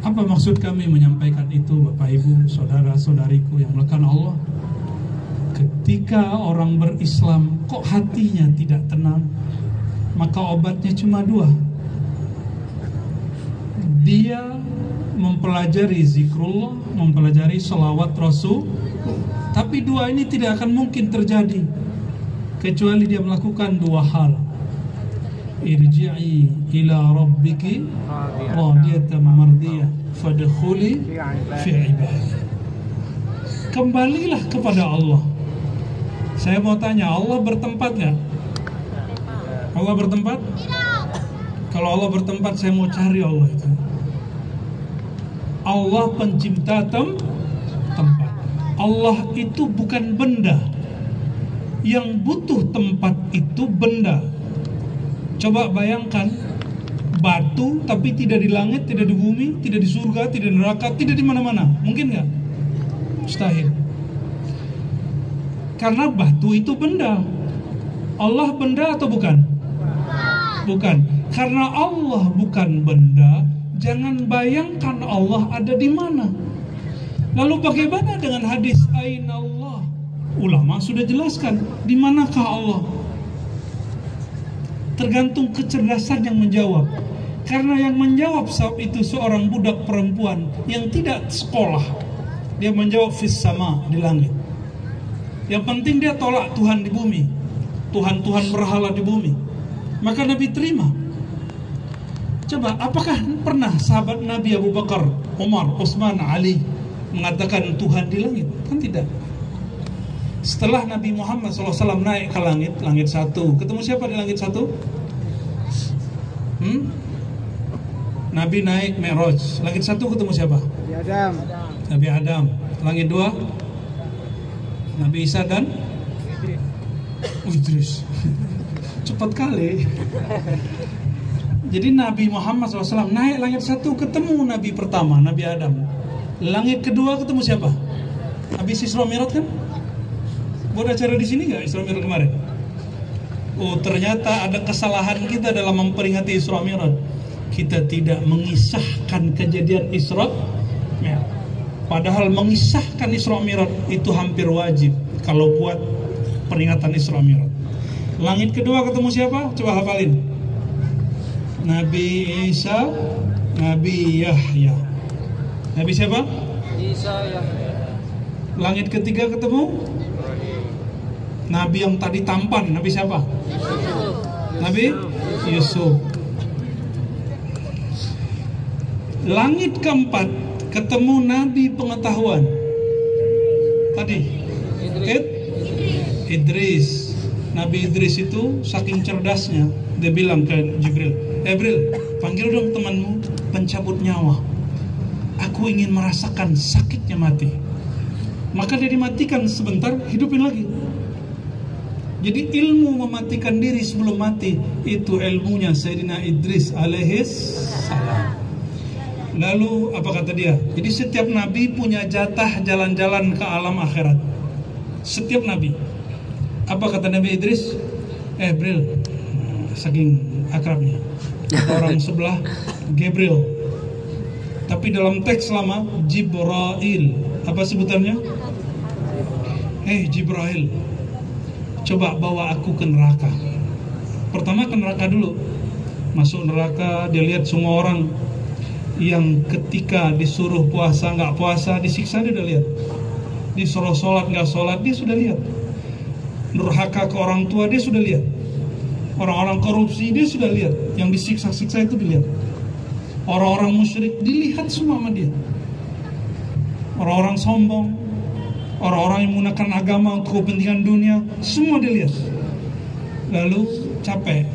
Apa maksud kami menyampaikan itu, Bapak Ibu, saudara-saudariku yang melekat Allah? Ketika orang berislam kok hatinya tidak tenang, maka obatnya cuma dua. Dia mempelajari zikrullah, mempelajari salawat Rasul. Tapi dua ini tidak akan mungkin terjadi kecuali dia melakukan dua hal. Irji'i ila rabbiki radiyatan mardiyah fadkhuli fi ibadi. Kembalilah kepada Allah. Saya mau tanya, Allah bertempat nggak? Allah bertempat? Kalau Allah bertempat, saya mau cari Allah itu. Allah pencipta tempat. Allah itu bukan benda. Yang butuh tempat itu benda. Coba bayangkan, batu tapi tidak di langit, tidak di bumi, tidak di surga, tidak di neraka, tidak di mana-mana. Mungkin nggak? Mustahil. Karena batu itu benda. Allah benda atau bukan? Bukan. Karena Allah bukan benda, jangan bayangkan Allah ada di mana. Lalu bagaimana dengan hadis Aina Allah? Ulama sudah jelaskan, di manakah Allah? Tergantung kecerdasan yang menjawab. Karena yang menjawab saat itu seorang budak perempuan yang tidak sekolah. Dia menjawab fis sama, di langit. Yang penting dia tolak Tuhan di bumi, Tuhan-Tuhan berhala di bumi. Maka Nabi terima. Coba, apakah pernah sahabat Nabi Abu Bakar, Umar, Utsman, Ali mengatakan Tuhan di langit? Kan tidak. Setelah Nabi Muhammad SAW naik ke langit, langit satu, ketemu siapa di langit satu? Nabi naik Mi'raj, langit satu ketemu siapa? Nabi Adam. Langit dua, Nabi Isa dan Idris. Cepat kali. Jadi Nabi Muhammad SAW naik langit satu, ketemu Nabi pertama, Nabi Adam. Langit kedua ketemu siapa? Habis Isra Mi'raj kan? Buat acara di sini nggak Isra Mi'raj kemarin? Oh, ternyata ada kesalahan kita dalam memperingati Isra Mi'raj. Kita tidak mengisahkan kejadian Isra Mi'raj. Padahal mengisahkan Isra Mi'raj itu hampir wajib kalau buat peringatan Isra Mi'raj. Langit kedua ketemu siapa? Coba hafalin. Nabi Isa, Nabi Yahya. Nabi siapa? Isa Yahya. Langit ketiga ketemu Nabi yang tadi tampan. Nabi siapa? Nabi Yusuf. Langit keempat ketemu Nabi pengetahuan. Tadi Idris. Nabi Idris itu saking cerdasnya, dia bilang ke Jibril, Jibril, panggil dong temanmu pencabut nyawa. Aku ingin merasakan sakitnya mati. Maka dia dimatikan sebentar, hidupin lagi. Jadi ilmu mematikan diri sebelum mati itu ilmunya Sayyidina Idris alaihis salam. Lalu apa kata dia? Jadi setiap nabi punya jatah jalan-jalan ke alam akhirat. Setiap nabi. Apa kata Nabi Idris? Bril, saking akrabnya. Orang sebelah Gabriel. Tapi dalam teks lama Jibrail. Apa sebutannya? Jibrail, coba bawa aku ke neraka. Pertama ke neraka dulu. Masuk neraka, dia lihat semua orang yang ketika disuruh puasa nggak puasa, disiksa, dia udah lihat. Disuruh sholat nggak sholat, dia sudah lihat. Durhaka ke orang tua, dia sudah lihat. Orang-orang korupsi, dia sudah lihat. Yang disiksa-siksa itu dilihat. Orang-orang musyrik dilihat semua sama dia. Orang-orang sombong, orang-orang yang menggunakan agama untuk kepentingan dunia, semua dilihat. Lalu capek,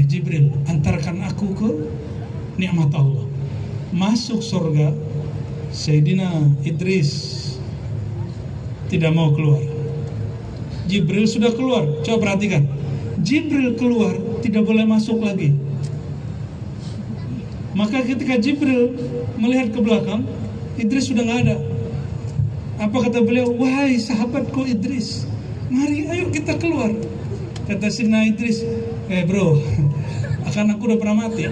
Jibril, antarkan aku ke nikmat Allah. Masuk surga, Sayyidina Idris tidak mau keluar. Jibril sudah keluar, coba perhatikan. Jibril keluar, tidak boleh masuk lagi. Maka ketika Jibril melihat ke belakang, Idris sudah nggak ada. Apa kata beliau? Wahai sahabatku Idris, mari ayo kita keluar. Kata Sayyidina Idris, bro, akan aku udah pernah mati.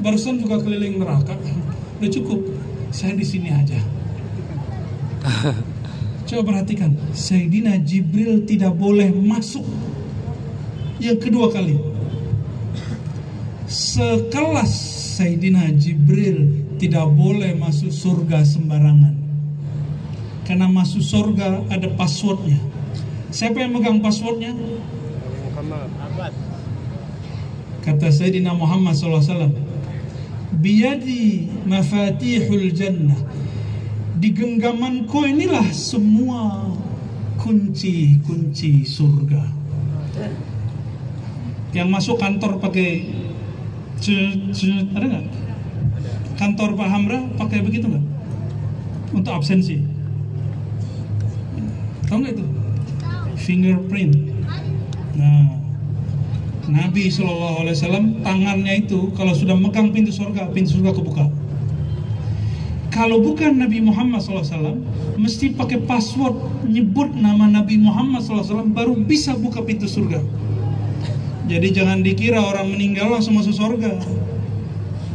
Barusan juga keliling neraka. Udah cukup, saya di sini aja. Coba perhatikan, Sayyidina Jibril tidak boleh masuk. Yang kedua kali, sekelas Sayyidina Jibril tidak boleh masuk surga sembarangan. Karena masuk surga ada passwordnya. Siapa yang megang passwordnya? Kata Sayyidina Muhammad SAW, biyadi mafatihul jannah, di genggamanku inilah semua kunci-kunci surga. Yang masuk kantor pakai ada nggak? Kantor Pak Hamra pakai begitu nggak? Untuk absensi. Tahu nggak itu? Fingerprint. Nah, Nabi SAW tangannya itu kalau sudah megang pintu surga kebuka. Kalau bukan Nabi Muhammad SAW, mesti pakai password nyebut nama Nabi Muhammad SAW baru bisa buka pintu surga. Jadi jangan dikira orang meninggal langsung masuk surga.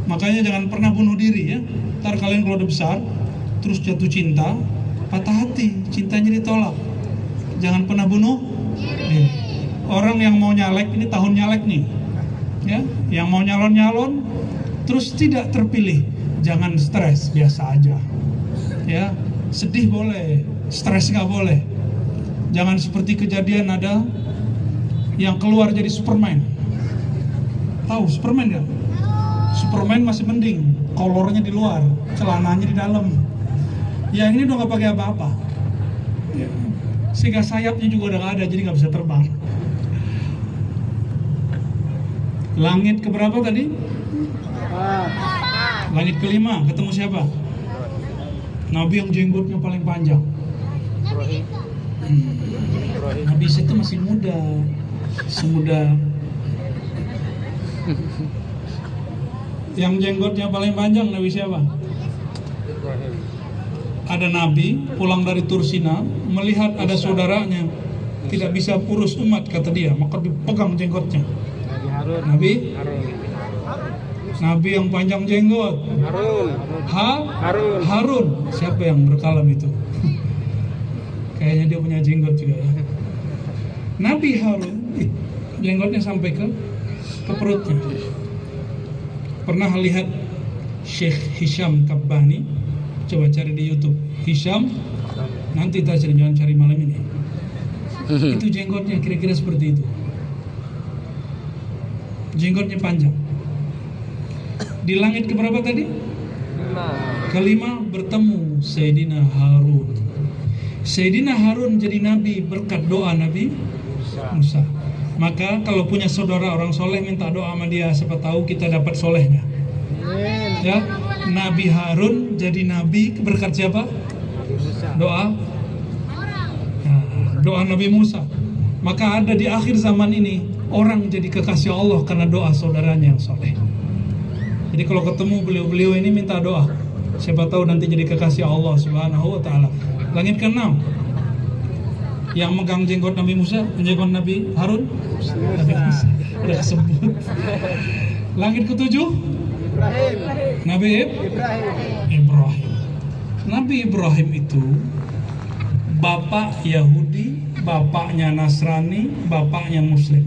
Makanya jangan pernah bunuh diri ya. Ntar kalian kalau udah besar, terus jatuh cinta, patah hati, cintanya ditolak. Jangan pernah bunuh diri. Orang yang mau nyalek, ini tahun nyalek nih ya, yang mau nyalon-nyalon terus tidak terpilih, jangan stres, biasa aja ya. Sedih boleh, stres nggak boleh. Jangan seperti kejadian ada yang keluar jadi Superman. Tahu Superman nggak? Superman masih mending, kolornya di luar, celananya di dalam. Yang ini udah nggak pakai apa-apa, sehingga sayapnya juga udah nggak ada, jadi nggak bisa terbang. Langit keberapa tadi? Langit kelima, ketemu siapa? Nabi yang jenggotnya paling panjang. Nabi itu masih muda, semuda. Yang jenggotnya paling panjang Nabi siapa? Ada Nabi pulang dari Tursina, melihat ada saudaranya tidak bisa urus umat, kata dia, maka dipegang jenggotnya. Nabi yang panjang jenggot. Harun. Siapa yang berkalam itu? Kayaknya dia punya jenggot juga. Nabi Harun jenggotnya sampai ke perutnya. Pernah lihat Syekh Hisham Kabbani? Coba cari di YouTube Hisham, nanti kita jangan cari malam ini. Itu jenggotnya kira-kira seperti itu. Jenggotnya panjang. Di langit keberapa tadi? Kelima bertemu Sayyidina Harun. Sayyidina Harun jadi nabi berkat doa Nabi Musa. Maka kalau punya saudara orang soleh, minta doa sama dia, siapa tahu kita dapat solehnya. Ya, Nabi Harun jadi nabi berkat siapa? Doa. Nah, doa Nabi Musa. Maka ada di akhir zaman ini orang jadi kekasih Allah karena doa saudaranya yang soleh. Jadi kalau ketemu beliau-beliau ini minta doa, siapa tahu nanti jadi kekasih Allah Subhanahu wa taala. Langit ke-6 yang megang jenggot Nabi Musa, jenggot Nabi Harun, Nabi Musa. Udah kesebut. Langit ke-7 Nabi Ibrahim. Nabi Ibrahim itu bapak Yahudi, bapaknya Nasrani, bapaknya Muslim.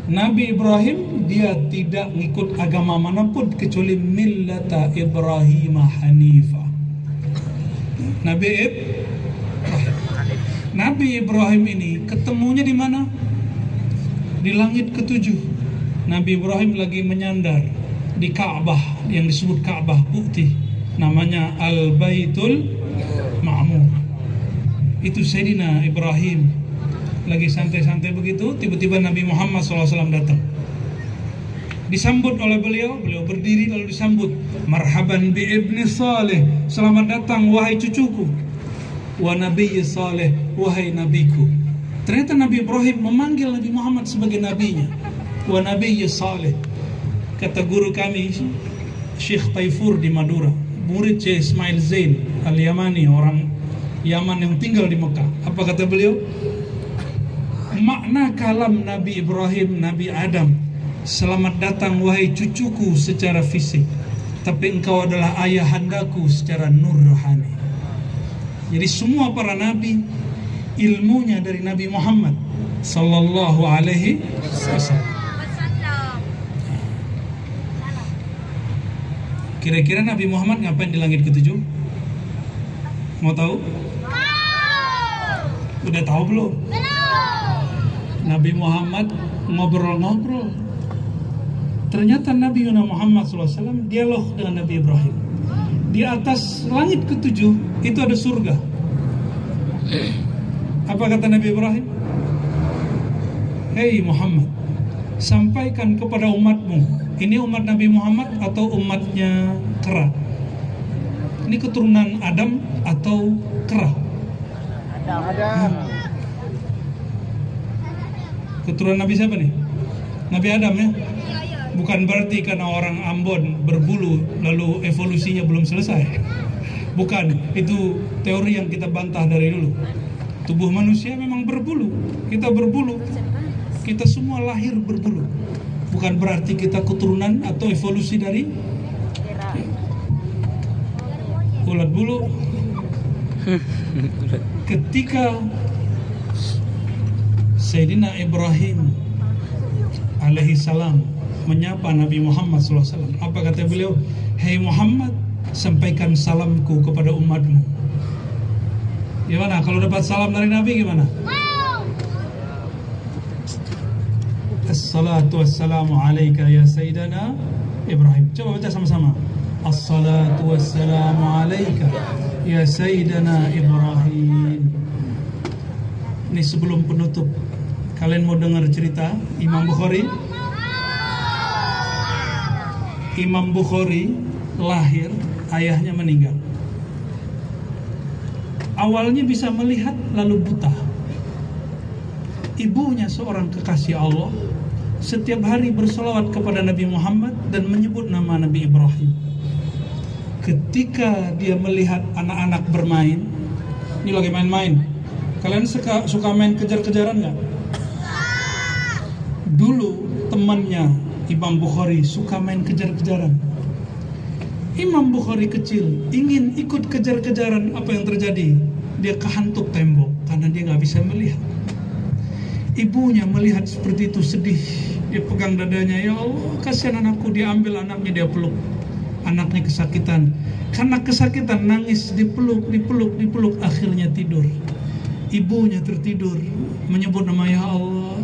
Nabi Ibrahim dia tidak ngikut agama manapun kecuali millata Ibrahim Hanifah. Nabi Ibrahim ini ketemunya di mana? Di langit ke-7. Nabi Ibrahim lagi menyandar di Ka'bah yang disebut Ka'bah putih, namanya Al-Baitul Ma'mur. Itu Sayyidina Ibrahim lagi santai-santai begitu, tiba-tiba Nabi Muhammad SAW datang. Disambut oleh beliau berdiri lalu disambut, marhaban bi ibni saleh, selamat datang wahai cucuku, wa nabiyyi saleh, wahai nabiku. Ternyata Nabi Ibrahim memanggil Nabi Muhammad sebagai nabinya, wa nabiyyi saleh. Kata guru kami Syekh Taifur di Madura, murid Syekh Ismail Zain Al-Yamani, orang Yaman yang tinggal di Mekah. Apa kata beliau? Makna kalam Nabi Ibrahim, Nabi Adam, selamat datang wahai cucuku secara fisik, tapi engkau adalah ayahandaku secara nur rohani. Jadi semua para nabi ilmunya dari Nabi Muhammad sallallahu alaihi wasallam. Kira-kira Nabi Muhammad ngapain di langit ke-7? Mau tahu? Udah tahu belum? Nabi Muhammad ngobrol-ngobrol. Ternyata Nabi Muhammad SAW dialog dengan Nabi Ibrahim. Di atas langit ke-7 itu ada surga. Apa kata Nabi Ibrahim? Hei Muhammad, sampaikan kepada umatmu. Ini umat Nabi Muhammad atau umatnya kera? Ini keturunan Adam atau kera? Adam. Keturunan Nabi siapa nih? Nabi Adam ya? Bukan berarti karena orang Ambon berbulu lalu evolusinya belum selesai. Bukan, itu teori yang kita bantah dari dulu. Tubuh manusia memang berbulu, kita berbulu, kita semua lahir berbulu. Bukan berarti kita keturunan atau evolusi dari ulat bulu. Ketika Sayyidina Ibrahim alaihi salam menyapa Nabi Muhammad SAW, apa kata beliau? Hei Muhammad, sampaikan salamku kepada umatmu. Gimana? Kalau dapat salam dari Nabi gimana? Assalatu wassalamu alaika ya Sayyidana Ibrahim. Coba baca sama-sama. Assalatu wassalamu alaika ya Sayyidana Ibrahim. Ini sebelum penutup, kalian mau dengar cerita Imam Bukhari? Imam Bukhari lahir, ayahnya meninggal. Awalnya bisa melihat, lalu buta. Ibunya seorang kekasih Allah, setiap hari bersolawat kepada Nabi Muhammad dan menyebut nama Nabi Ibrahim. Ketika dia melihat anak-anak bermain, ini lagi main-main. Kalian suka main kejar-kejaran nggak? Dulu temannya Imam Bukhari suka main kejar-kejaran. Imam Bukhari kecil ingin ikut kejar-kejaran, apa yang terjadi? Dia kehantuk tembok karena dia nggak bisa melihat. Ibunya melihat seperti itu sedih. Dia pegang dadanya, ya Allah, kasihan anakku. Dia ambil anaknya, dia peluk. Anaknya kesakitan. Karena kesakitan nangis, dipeluk, akhirnya tidur. Ibunya tertidur, menyebut nama ya Allah,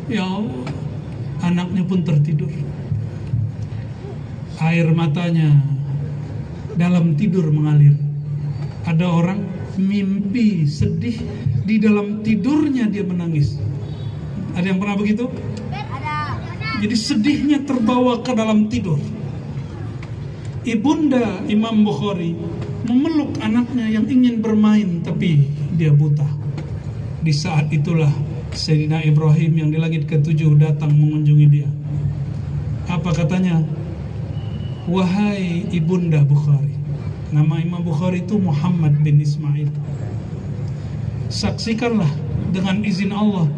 ya Allah. Anaknya pun tertidur. Air matanya dalam tidur mengalir. Ada orang mimpi sedih, di dalam tidurnya dia menangis. Ada yang pernah begitu? Ada. Jadi sedihnya terbawa ke dalam tidur. Ibunda Imam Bukhari memeluk anaknya yang ingin bermain, tapi dia buta. Di saat itulah Sayyidina Ibrahim yang di langit ke-7 datang mengunjungi dia. Apa katanya? Wahai ibunda Bukhari. Nama Imam Bukhari itu Muhammad bin Ismail. Saksikanlah dengan izin Allah,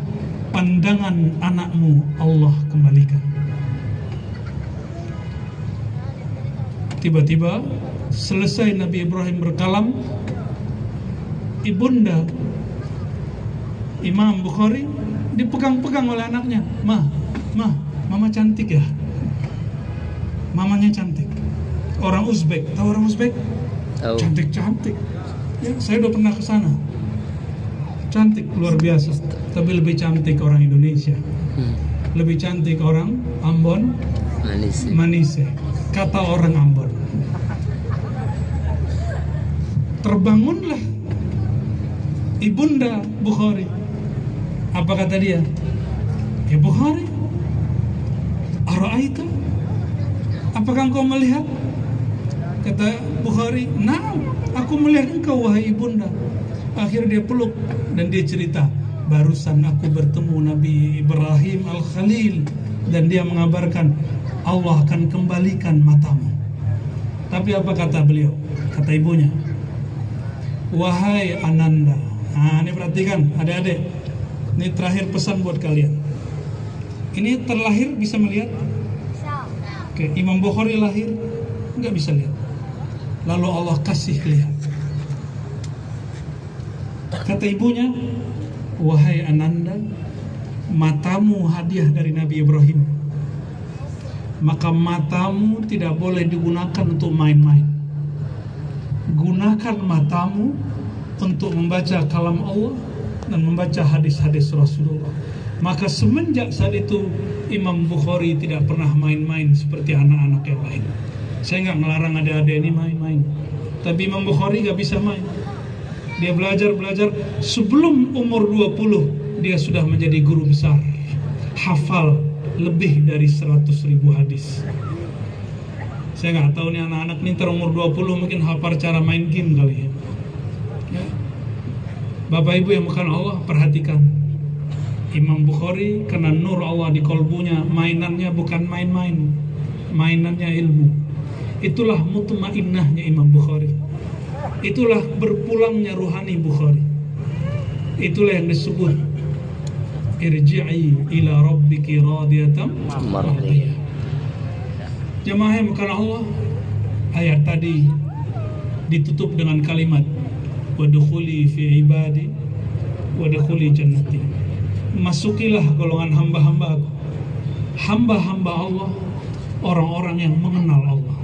pandangan anakmu Allah kembalikan. Tiba-tiba selesai Nabi Ibrahim berkalam, ibunda Imam Bukhari dipegang-pegang oleh anaknya. Mama cantik ya? Mamanya cantik. Orang Uzbek, tahu orang Uzbek? Tahu. Cantik-cantik. Ya, saya udah pernah ke sana. Cantik luar biasa. Tapi lebih cantik orang Indonesia. Lebih cantik orang Ambon, Manise. Kata orang Ambon. Terbangunlah ibunda Bukhari. Apa kata dia? Ya Bukhari, ara'aita? Apakah engkau melihat? Kata Bukhari, "Na'am, aku melihat engkau wahai ibunda." Akhirnya dia peluk dan dia cerita, barusan aku bertemu Nabi Ibrahim Al-Khalil dan dia mengabarkan Allah akan kembalikan matamu. Tapi apa kata beliau? Kata ibunya, wahai Ananda. Nah, ini perhatikan adik-adik. Ini terakhir pesan buat kalian. Ini terlahir bisa melihat? Oke, Imam Bukhari lahir nggak bisa lihat. Lalu Allah kasih lihat. Kata ibunya, wahai Ananda, matamu hadiah dari Nabi Ibrahim. Maka matamu tidak boleh digunakan untuk main-main. Gunakan matamu untuk membaca kalam Allah dan membaca hadis-hadis Rasulullah. Maka semenjak saat itu Imam Bukhari tidak pernah main-main seperti anak-anak yang lain. Saya nggak melarang adik-adik ini main-main, tapi Imam Bukhari nggak bisa main. Dia belajar sebelum umur 20 dia sudah menjadi guru besar, hafal lebih dari 100.000 hadis. Saya nggak tahu nih anak-anak nih umur 20 mungkin hafal cara main game kali ya. Bapak Ibu yang bukan Allah, perhatikan Imam Bukhari karena nur Allah di kolbunya, mainannya bukan main-main, mainannya ilmu. Itulah mutmainnahnya Imam Bukhari. Itulah berpulangnya ruhani Bukhari. Itulah yang disebut irji'i ila rabbiki radiyatan mardiyah. Jemaah yang bukan Allah, ayat tadi ditutup dengan kalimat wadkhuli fi ibadi wadkhuli jannati. Masukilah golongan hamba-hamba aku. Hamba-hamba Allah, orang-orang yang mengenal Allah.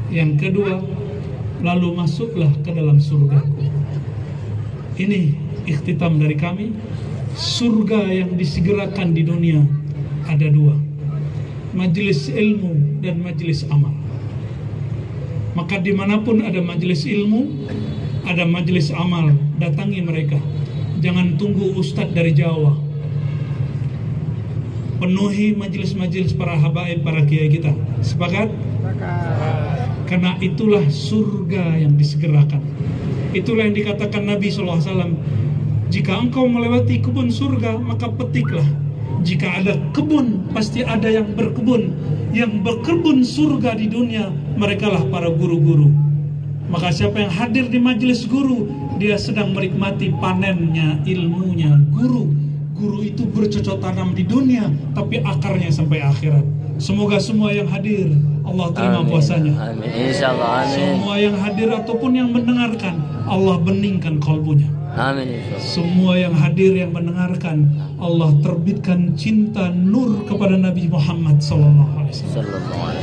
Yang kedua, lalu masuklah ke dalam surgaku. Ini ikhtitam dari kami. surga yang disegerakan di dunia ada dua, majelis ilmu dan majelis amal. Maka dimanapun ada majelis ilmu, ada majelis amal, datangi mereka. Jangan tunggu ustadz dari Jawa. Penuhi majelis-majelis para habaib, para kiai kita. Sepakat? Karena itulah surga yang disegerakan. Itulah yang dikatakan Nabi SAW. Jika engkau melewati kebun surga, maka petiklah. Jika ada kebun, pasti ada yang berkebun. Yang berkebun surga di dunia, merekalah para guru-guru. Maka siapa yang hadir di majelis guru, dia sedang menikmati panennya ilmunya guru. Guru itu bercocok tanam di dunia, tapi akarnya sampai akhirat. Semoga semua yang hadir Allah terima puasanya. Amin. Insyaallah. Amin. Semua yang hadir ataupun yang mendengarkan, Allah beningkan kalbunya. Amin. Semua yang hadir yang mendengarkan, Allah terbitkan cinta nur kepada Nabi Muhammad SAW.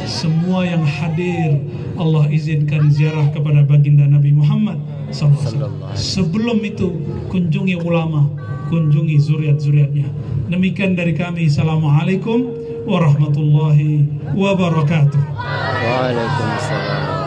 Semua yang hadir, Allah izinkan ziarah kepada baginda Nabi Muhammad SAW. Sebelum itu, kunjungi ulama, kunjungi zuriat-zuriatnya. Demikian dari kami. Assalamualaikum warahmatullahi wabarakatuh. Waalaikumsalam.